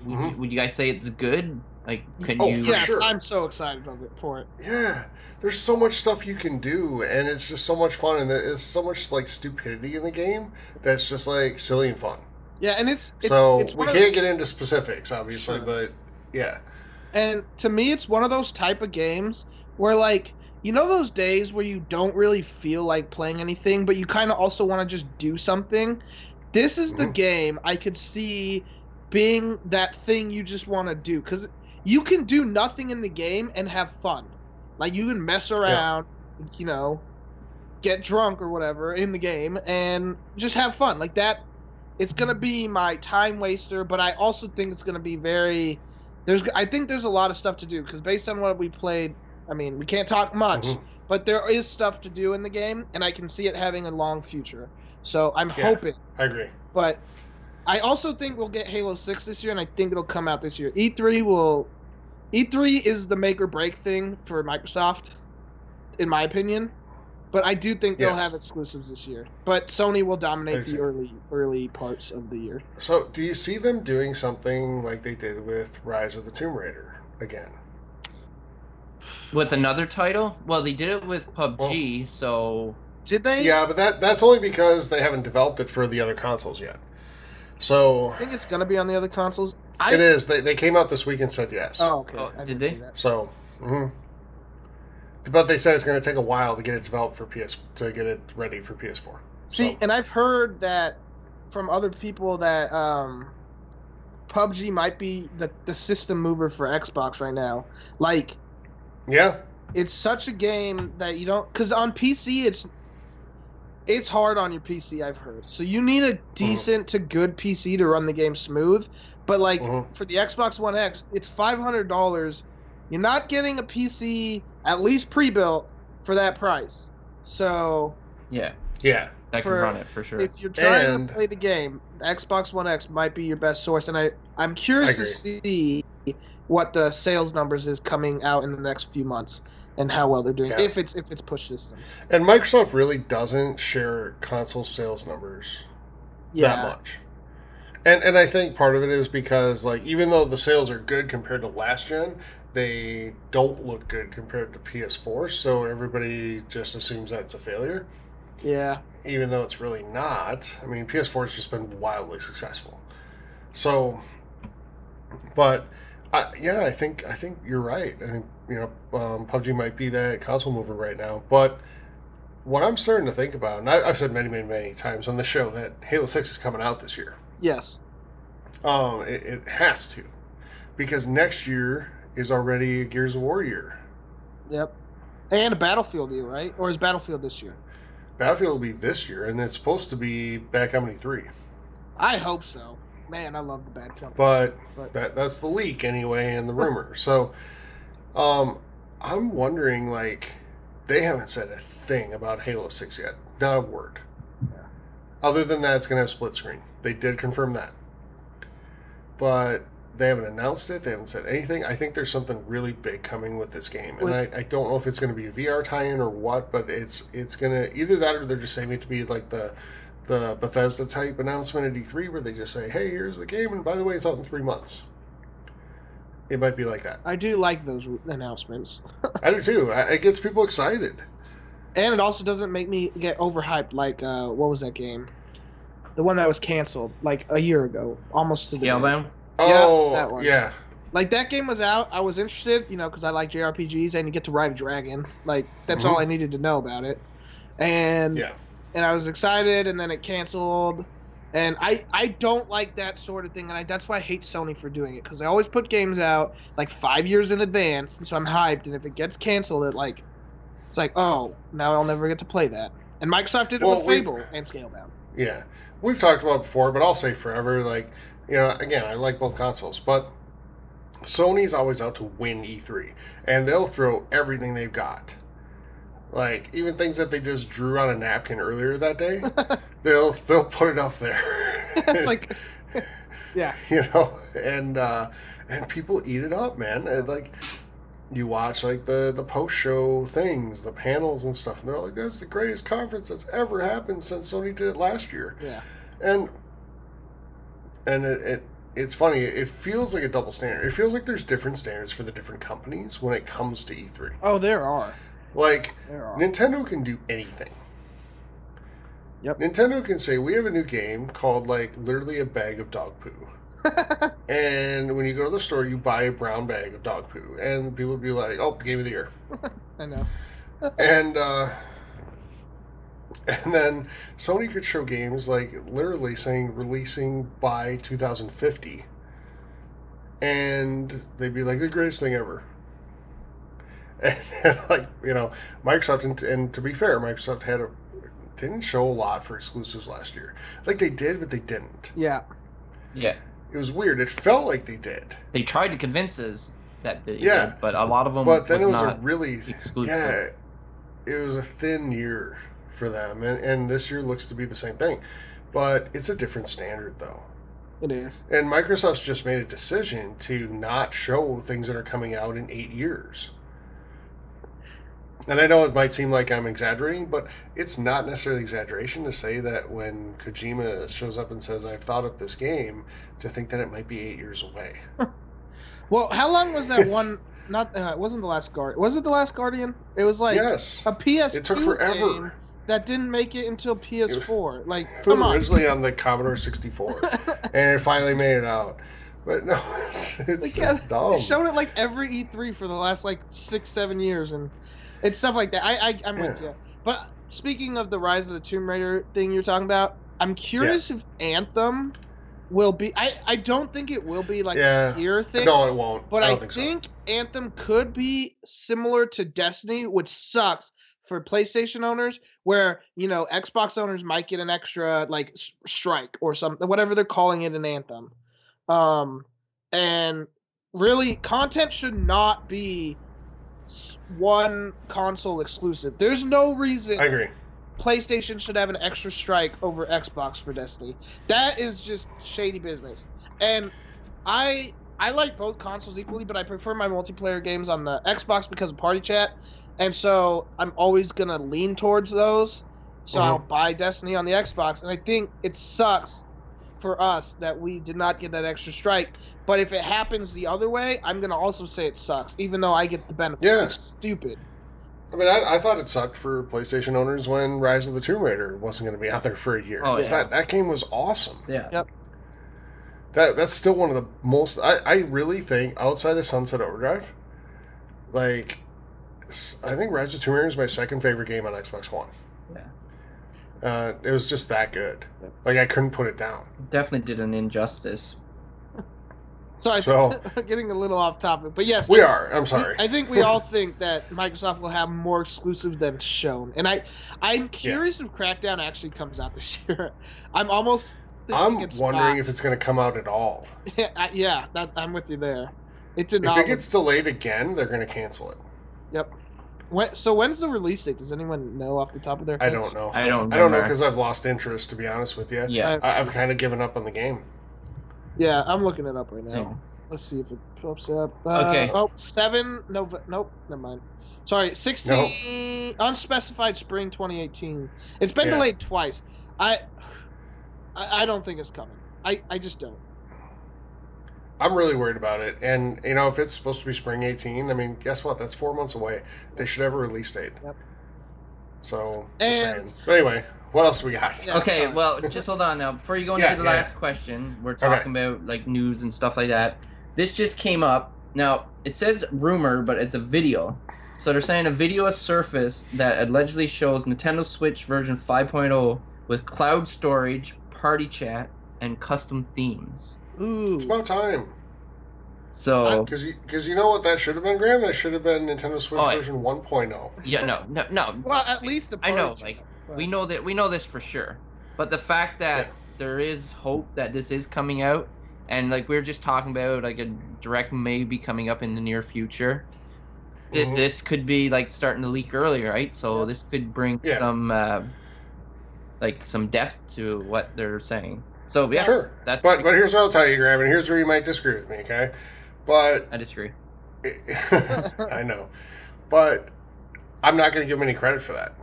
would you guys say it's good? Like, can you? Yes, sure. I'm so excited for it. Yeah, there's so much stuff you can do, and it's just so much fun, and there's so much like stupidity in the game that's just like silly and fun. Yeah, and we can't get into specifics, obviously, but yeah. And to me, it's one of those type of games where, like, you know those days where you don't really feel like playing anything, but you kind of also want to just do something? This is the game I could see being that thing you just want to do. Because you can do nothing in the game and have fun. Like, you can mess around, you know, get drunk or whatever in the game and just have fun. Like, that, it's going to be my time waster, but I also think it's going to be very... I think there's a lot of stuff to do, because based on what we played, I mean, we can't talk much, but there is stuff to do in the game, and I can see it having a long future. So I'm hoping. I agree. But I also think we'll get Halo 6 this year, and I think it'll come out this year. E3 is the make or break thing for Microsoft, in my opinion. But I do think they'll have exclusives this year. But Sony will dominate the early parts of the year. So do you see them doing something like they did with Rise of the Tomb Raider again? With another title? Well, they did it with PUBG, so... Did they? Yeah, but that's only because they haven't developed it for the other consoles yet. So I think it's going to be on the other consoles. It is. They came out this week and said yes. Oh, okay. Oh, did they? So, but they said it's going to take a while to get it developed for to get it ready for PS4. See, and I've heard that from other people that PUBG might be the system mover for Xbox right now. Like, yeah, it's such a game that you don't, because on PC it's hard on your PC, I've heard. So you need a decent to good PC to run the game smooth. But like for the Xbox One X, it's $500. You're not getting a PC at least pre-built for that price. So yeah, that can run it for sure. If you're trying to play the game, the Xbox One X might be your best source. And I'm curious to see what the sales numbers is coming out in the next few months. And how well they're doing, if it's push systems. And Microsoft really doesn't share console sales numbers that much. And I think part of it is because, like, even though the sales are good compared to last gen, they don't look good compared to PS4, so everybody just assumes that it's a failure. Yeah. Even though it's really not. I mean, PS4 has just been wildly successful. So, but... I think you're right. I think PUBG might be that console mover right now. But what I'm starting to think about, and I've said many times on the show, that Halo 6 is coming out this year. Yes. It has to, because next year is already a Gears of War year. Yep. And a Battlefield year, right? Or is Battlefield this year? Battlefield will be this year, and it's supposed to be back on 3. I hope so. Man, I love the Bad Company. But that's the leak anyway, and the rumor. So, I'm wondering, like, they haven't said a thing about Halo 6 yet. Not a word. Yeah. Other than that, it's going to have split screen. They did confirm that. But they haven't announced it. They haven't said anything. I think there's something really big coming with this game. And I don't know if it's going to be a VR tie-in or what, but it's going to... Either that or they're just saying it to be like the Bethesda type announcement at E3 where they just say, hey, here's the game, and by the way, it's out in 3 months. It might be like that. I do like those announcements. I do too. It gets people excited. And it also doesn't make me get overhyped like, what was that game? The one that was canceled like a year ago. Almost to the Scalebound? Oh, that one. Yeah. Like, that game was out. I was interested, because I like JRPGs, and you get to ride a dragon. Like, that's all I needed to know about it. And... yeah. And I was excited, and then it canceled. And I don't like that sort of thing, and that's why I hate Sony for doing it, because they always put games out, like, 5 years in advance, and so I'm hyped, and if it gets canceled, it's like, oh, now I'll never get to play that. And Microsoft did it with Fable and Scalebound. Yeah. We've talked about it before, but I'll say forever, like, again, I like both consoles, but Sony's always out to win E3, and they'll throw everything they've got. Like, even things that they just drew on a napkin earlier that day, they'll put it up there. It's like, yeah. And people eat it up, man. And, like, you watch, like, the post-show things, the panels and stuff, and they're like, that's the greatest conference that's ever happened since Sony did it last year. Yeah. And it's funny. It feels like a double standard. It feels like there's different standards for the different companies when it comes to E3. Oh, there are. Like, Nintendo can do anything. Yep. Nintendo can say, we have a new game called, like, literally a bag of dog poo. And when you go to the store, you buy a brown bag of dog poo. And people would be like, oh, Game of the Year. I know. And then Sony could show games, like, literally saying releasing by 2050. And they'd be like, the greatest thing ever. And, like, Microsoft, and to be fair, Microsoft didn't show a lot for exclusives last year. Like, they did, but they didn't. Yeah. Yeah. It was weird. It felt like they did. They tried to convince us that they did, but a lot of them But then it was not a really... exclusive. Yeah. It was a thin year for them, and this year looks to be the same thing. But it's a different standard, though. It is. And Microsoft's just made a decision to not show things that are coming out in 8 years. And I know it might seem like I'm exaggerating, but it's not necessarily exaggeration to say that when Kojima shows up and says, I've thought up this game, to think that it might be 8 years away. Well, how long was that one not. It wasn't the Last Guardian. Was it the Last Guardian? It was like Yes. a PS2 It took forever. game that didn't make it until PS4. Like, It was come on. originally on the Commodore 64, and it finally made it out. But no, it's Like, just dumb. They showed it like every E3 for the last like 6-7 years, and it's stuff like that. I'm with you. But speaking of the Rise of the Tomb Raider thing you're talking about, I'm curious if Anthem will be. I don't think it will be like a year thing. No, it won't. But I I think Anthem could be similar to Destiny, which sucks for PlayStation owners, where Xbox owners might get an extra like strike or something, whatever they're calling it in Anthem. And really, content should not be one console exclusive. There's no reason I agree. PlayStation should have an extra strike over Xbox for Destiny. That is just shady business. And I like both consoles equally, but I prefer my multiplayer games on the Xbox because of Party Chat. And so I'm always going to lean towards those. So I'll buy Destiny on the Xbox. And I think it sucks for us that we did not get that extra strike. But if it happens the other way, I'm going to also say it sucks, even though I get the benefit. Yeah. It's stupid. I mean, I thought it sucked for PlayStation owners when Rise of the Tomb Raider wasn't going to be out there for a year. Oh, yeah. That game was awesome. Yeah. Yep. That's still one of the most... I really think, outside of Sunset Overdrive, like, I think Rise of the Tomb Raider is my second favorite game on Xbox One. Yeah. It was just that good. Yep. Like, I couldn't put it down. Definitely did an injustice. Sorry, So- getting a little off topic. But yes, We are. I'm sorry. I think we all think that Microsoft will have more exclusives than shown. And I'm curious if Crackdown actually comes out this year. I'm almost thinking I'm it's wondering not. if it's going to come out at all. Yeah, I'm with you there. It did If not. it gets delayed again, they're going to cancel it. Yep. So when's the release date? Does anyone know off the top of their I head? don't know. I don't know remember. because I've lost interest, to be honest with you. Yeah. I've kind of given up on the game. Yeah, I'm looking it up right now. Same. Let's see if it pops up. Okay. Oh, 7 Nope, never mind. Sorry, 16 unspecified spring 2018. It's been delayed twice. I don't think it's coming. I just don't. I'm really worried about it. And, if it's supposed to be spring 18, I mean, guess what? That's 4 months away. They should have a release date. Yep. So, just saying. But anyway, what else do we got? Yeah. Okay, fine. well, just hold on now. Before you go into the last question, we're talking about like news and stuff like that. This just came up. Now, it says rumor, but it's a video. So they're saying a video has surfaced that allegedly shows Nintendo Switch version 5.0 with cloud storage, party chat, and custom themes. Ooh. It's about time. So, Because you know what that should have been, Graham? That should have been Nintendo Switch Oh, yeah. version 1.0. yeah, no. Well, at least the I know, party like, chat, but- we know this for sure. But the fact that there is hope that this is coming out, and like we were just talking about, like a direct may be coming up in the near future. This could be like starting to leak early, right? So this could bring some some depth to what they're saying. So yeah, Sure. That's But here's what I'll tell you, Graham, and here's where you might disagree with me, okay? But I disagree. I know. But I'm not going to give them any credit for that.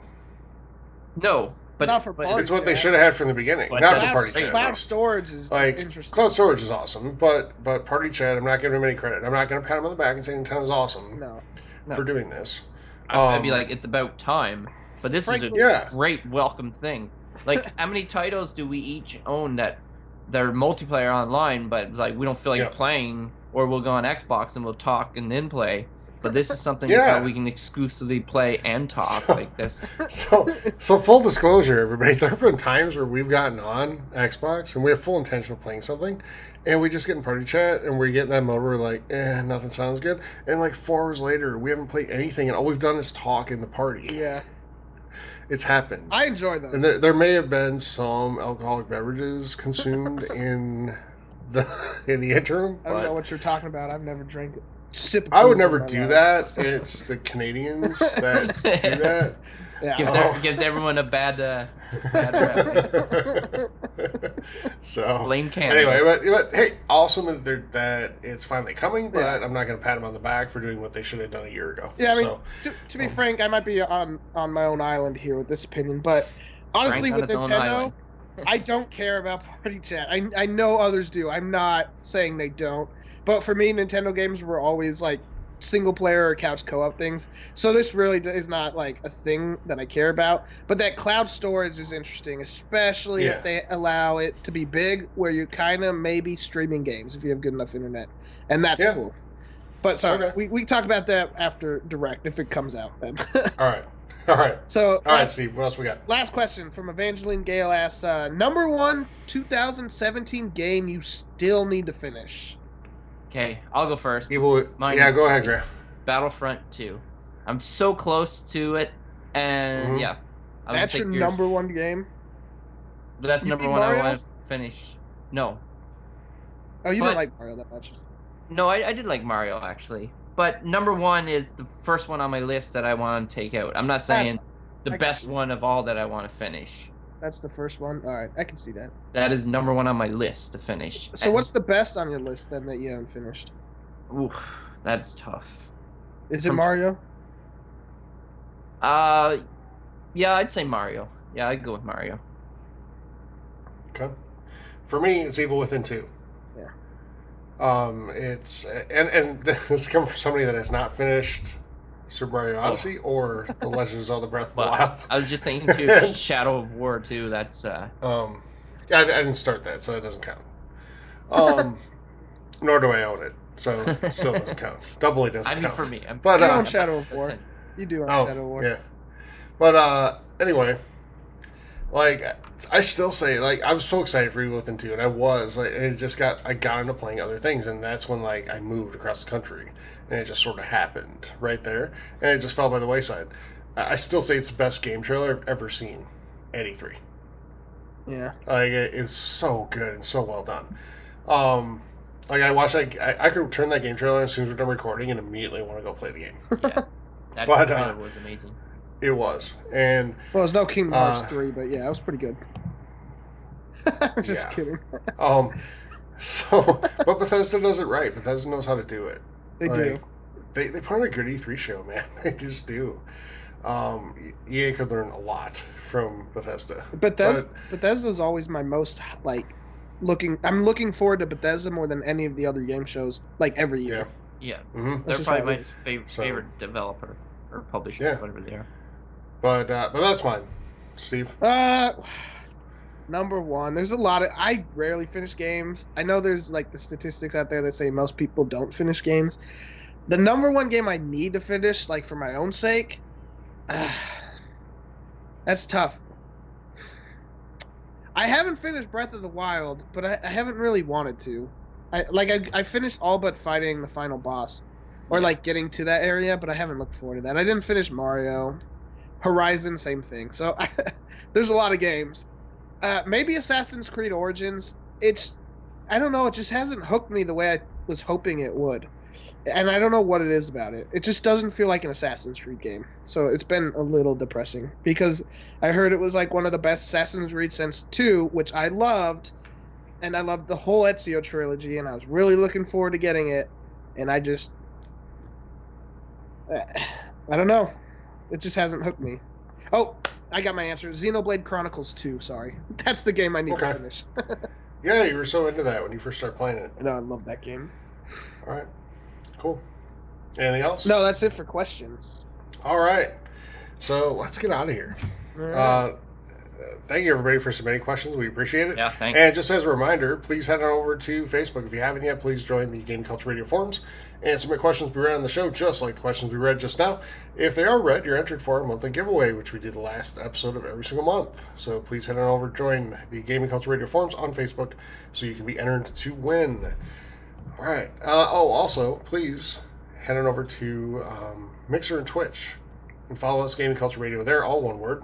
No, but Not for party It's what they chat. should have had from the beginning. But Not that's for party great. chat. Cloud at least. storage is Like, interesting. cloud storage is awesome, but party chat, I'm not giving them any credit. I'm not going to pat them on the back and say Nintendo's awesome No. for doing this. I'd be like, it's about time. But this is a great welcome thing. Like, how many titles do we each own that they're multiplayer online, but like we don't feel like playing, or we'll go on Xbox and we'll talk and then play. But this is something that we can exclusively play and talk like this. So full disclosure, everybody, there have been times where we've gotten on Xbox and we have full intention of playing something, and we just get in party chat and we get in that mode where we're like, nothing sounds good. And like 4 hours later, we haven't played anything, and all we've done is talk in the party. Yeah. It's happened. I enjoy those. And there may have been some alcoholic beverages consumed in the interim. I don't know what you're talking about. I've never drank it. I would never do that. It's the Canadians that do that. Yeah. Gives everyone a bad rap. So blame Canada. Anyway, but hey, awesome that it's finally coming. But I'm not going to pat them on the back for doing what they should have done a year ago. Yeah, I mean, to be frank, I might be on my own island here with this opinion, but honestly, with Nintendo, I don't care about party chat. I know others do. I'm not saying they don't, but for me, Nintendo games were always like single player or couch co-op things. So this really is not like a thing that I care about. But that cloud storage is interesting, especially if they allow it to be big, where you kind of maybe streaming games if you have good enough internet, and that's cool. But sorry, we can talk about that after Direct if it comes out then. All right. So, all right, Steve. What else we got? Last question from Evangeline Gale asks, number one 2017 game you still need to finish. Okay, I'll go first. Go ahead, Graham. Battlefront 2. I'm so close to it, and that's your number one game? But that's number one I want to finish. No. Oh, you don't like Mario that much? No, I did like Mario, actually. But number one is the first one on my list that I want to take out. I'm not saying the best one of all that I want to finish. That's the first one? All right, I can see that. That is number one on my list to finish. So what's the best on your list, then, that you haven't finished? Oof, that's tough. Is it Mario? Yeah, I'd say Mario. Yeah, I'd go with Mario. Okay. For me, it's Evil Within 2. Yeah. It's and this comes from somebody that has not finished Super Mario Odyssey or The Legend of Zelda Breath of the Wild. I was just thinking too, Shadow of War too. That's I didn't start that, so that doesn't count. Nor do I own it, so it still doesn't count. Double A doesn't count. For me, you own Shadow of War. You do own Shadow of War. Yeah, but anyway, like I still say, like, I was so excited for Evil Within 2, and I was, like, and I got into playing other things, and that's when, like, I moved across the country, and it just sort of happened right there, and it just fell by the wayside. I still say it's the best game trailer I've ever seen at E3. Yeah. Like, it's so good and so well done. Like, I watched, I could turn that game trailer as soon as we're done recording and immediately want to go play the game. Yeah. That trailer was amazing. It was. And well, it's no Kingdom Hearts 3, but yeah, it was pretty good. I'm just kidding. But Bethesda does it right. Bethesda knows how to do it. They do. They put on a good E3 show, man. They just do. EA could learn a lot from Bethesda. Bethesda's always my most, like, I'm looking forward to Bethesda more than any of the other game shows, like, every year. Yeah. Mm-hmm. They're probably my favorite developer or publisher, whatever they are. But that's mine. Steve? Number one. There's a lot of... I rarely finish games. I know there's, like, the statistics out there that say most people don't finish games. The number one game I need to finish, like, for my own sake... that's tough. I haven't finished Breath of the Wild, but I haven't really wanted to. I finished all but fighting the final boss. Or, like, getting to that area, but I haven't looked forward to that. I didn't finish Mario... Horizon, same thing. So there's a lot of games. Maybe Assassin's Creed Origins. I don't know. It just hasn't hooked me the way I was hoping it would. And I don't know what it is about it. It just doesn't feel like an Assassin's Creed game. So it's been a little depressing because I heard it was like one of the best Assassin's Creed since 2, which I loved. And I loved the whole Ezio trilogy, and I was really looking forward to getting it. And I just... I don't know. It just hasn't hooked me. Oh, I got my answer. Xenoblade Chronicles 2, sorry. That's the game I need to finish. Yeah, you were so into that when you first started playing it. I know, I love that game. All right. Cool. Anything else? No, that's it for questions. All right. So let's get out of here. All right. Thank you, everybody, for submitting questions. We appreciate it. Yeah, thanks. And just as a reminder, please head on over to Facebook. If you haven't yet, please join the Game Culture Radio forums and submit questions we read on the show, just like the questions we read just now. If they are read, you're entered for a monthly giveaway, which we did the last episode of every single month. So please head on over, join the Gaming Culture Radio forums on Facebook so you can be entered to win. All right. Also, please head on over to Mixer and Twitch and follow us, Gaming Culture Radio. They're all one word.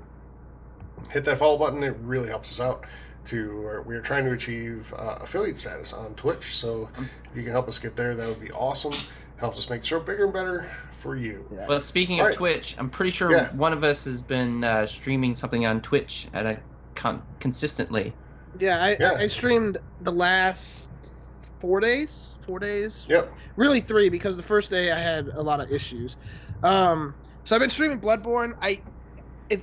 Hit that follow button. It really helps us out. We're trying to achieve affiliate status on Twitch, so if you can help us get there, that would be awesome. Helps us make the show bigger and better for you. Yeah. Well, speaking of Twitch, I'm pretty sure one of us has been streaming something on Twitch consistently. Yeah, I streamed the last 4 days. 4 days? Yep. Really 3, because the first day I had a lot of issues. So I've been streaming Bloodborne.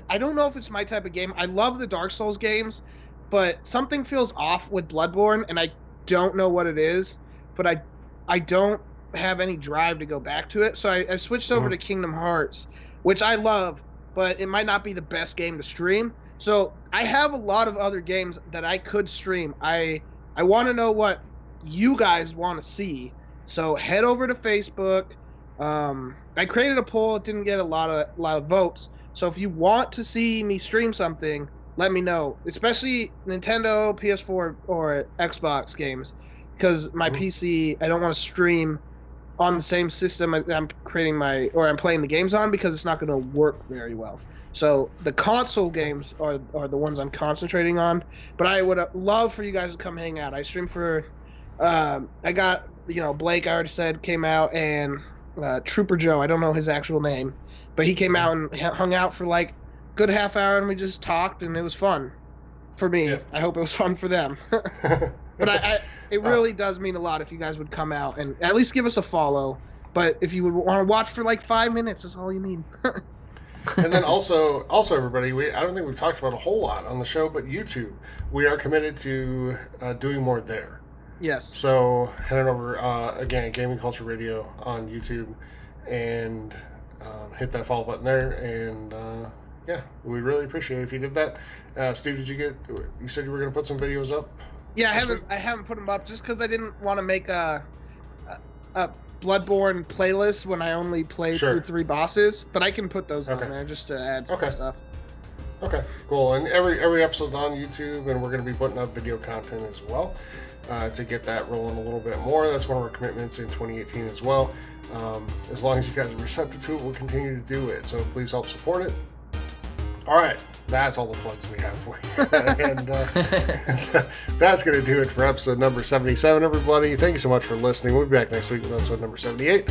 I don't know if it's my type of game. I love the Dark Souls games, but something feels off with Bloodborne, and I don't know what it is. But I don't have any drive to go back to it. So I switched over to Kingdom Hearts, which I love, but it might not be the best game to stream. So I have a lot of other games that I could stream. I want to know what you guys want to see. So head over to Facebook. I created a poll. It didn't get a lot of votes. So if you want to see me stream something, let me know. Especially Nintendo, PS4, or Xbox games, because my PC, I don't want to stream on the same system I'm playing the games on, because it's not going to work very well. So the console games are the ones I'm concentrating on. But I would love for you guys to come hang out. I stream for, I got, Blake, I already said, came out, and Trooper Joe, I don't know his actual name, but he came out and hung out for like a good half hour, and we just talked, and it was fun for me. Yeah. I hope it was fun for them. But it really does mean a lot if you guys would come out and at least give us a follow. But if you would want to watch for like 5 minutes, that's all you need. And then also everybody, I don't think we've talked about a whole lot on the show, but YouTube, we are committed to doing more there. Yes. So head on over, again, Gaming Culture Radio on YouTube, and hit that follow button there. And yeah, we really appreciate it if you did that. Steve, you said you were going to put some videos up? Yeah, I haven't put them up just because I didn't want to make a Bloodborne playlist when I only played through 3 bosses, but I can put those on there just to add some stuff. Okay, cool. And every episode's on YouTube, and we're going to be putting up video content as well to get that rolling a little bit more. That's one of our commitments in 2018 as well. As long as you guys are receptive to it, we'll continue to do it. So please help support it. All right. That's all the plugs we have for you. And that's going to do it for episode number 77, everybody. Thank you so much for listening. We'll be back next week with episode number 78.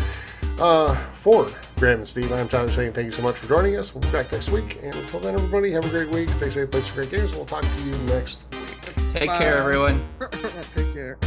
For Graham and Steve, I'm Tyler saying thank you so much for joining us. We'll be back next week. And until then, everybody, have a great week. Stay safe, play some great games. We'll talk to you next week. Take care, everyone. Take care.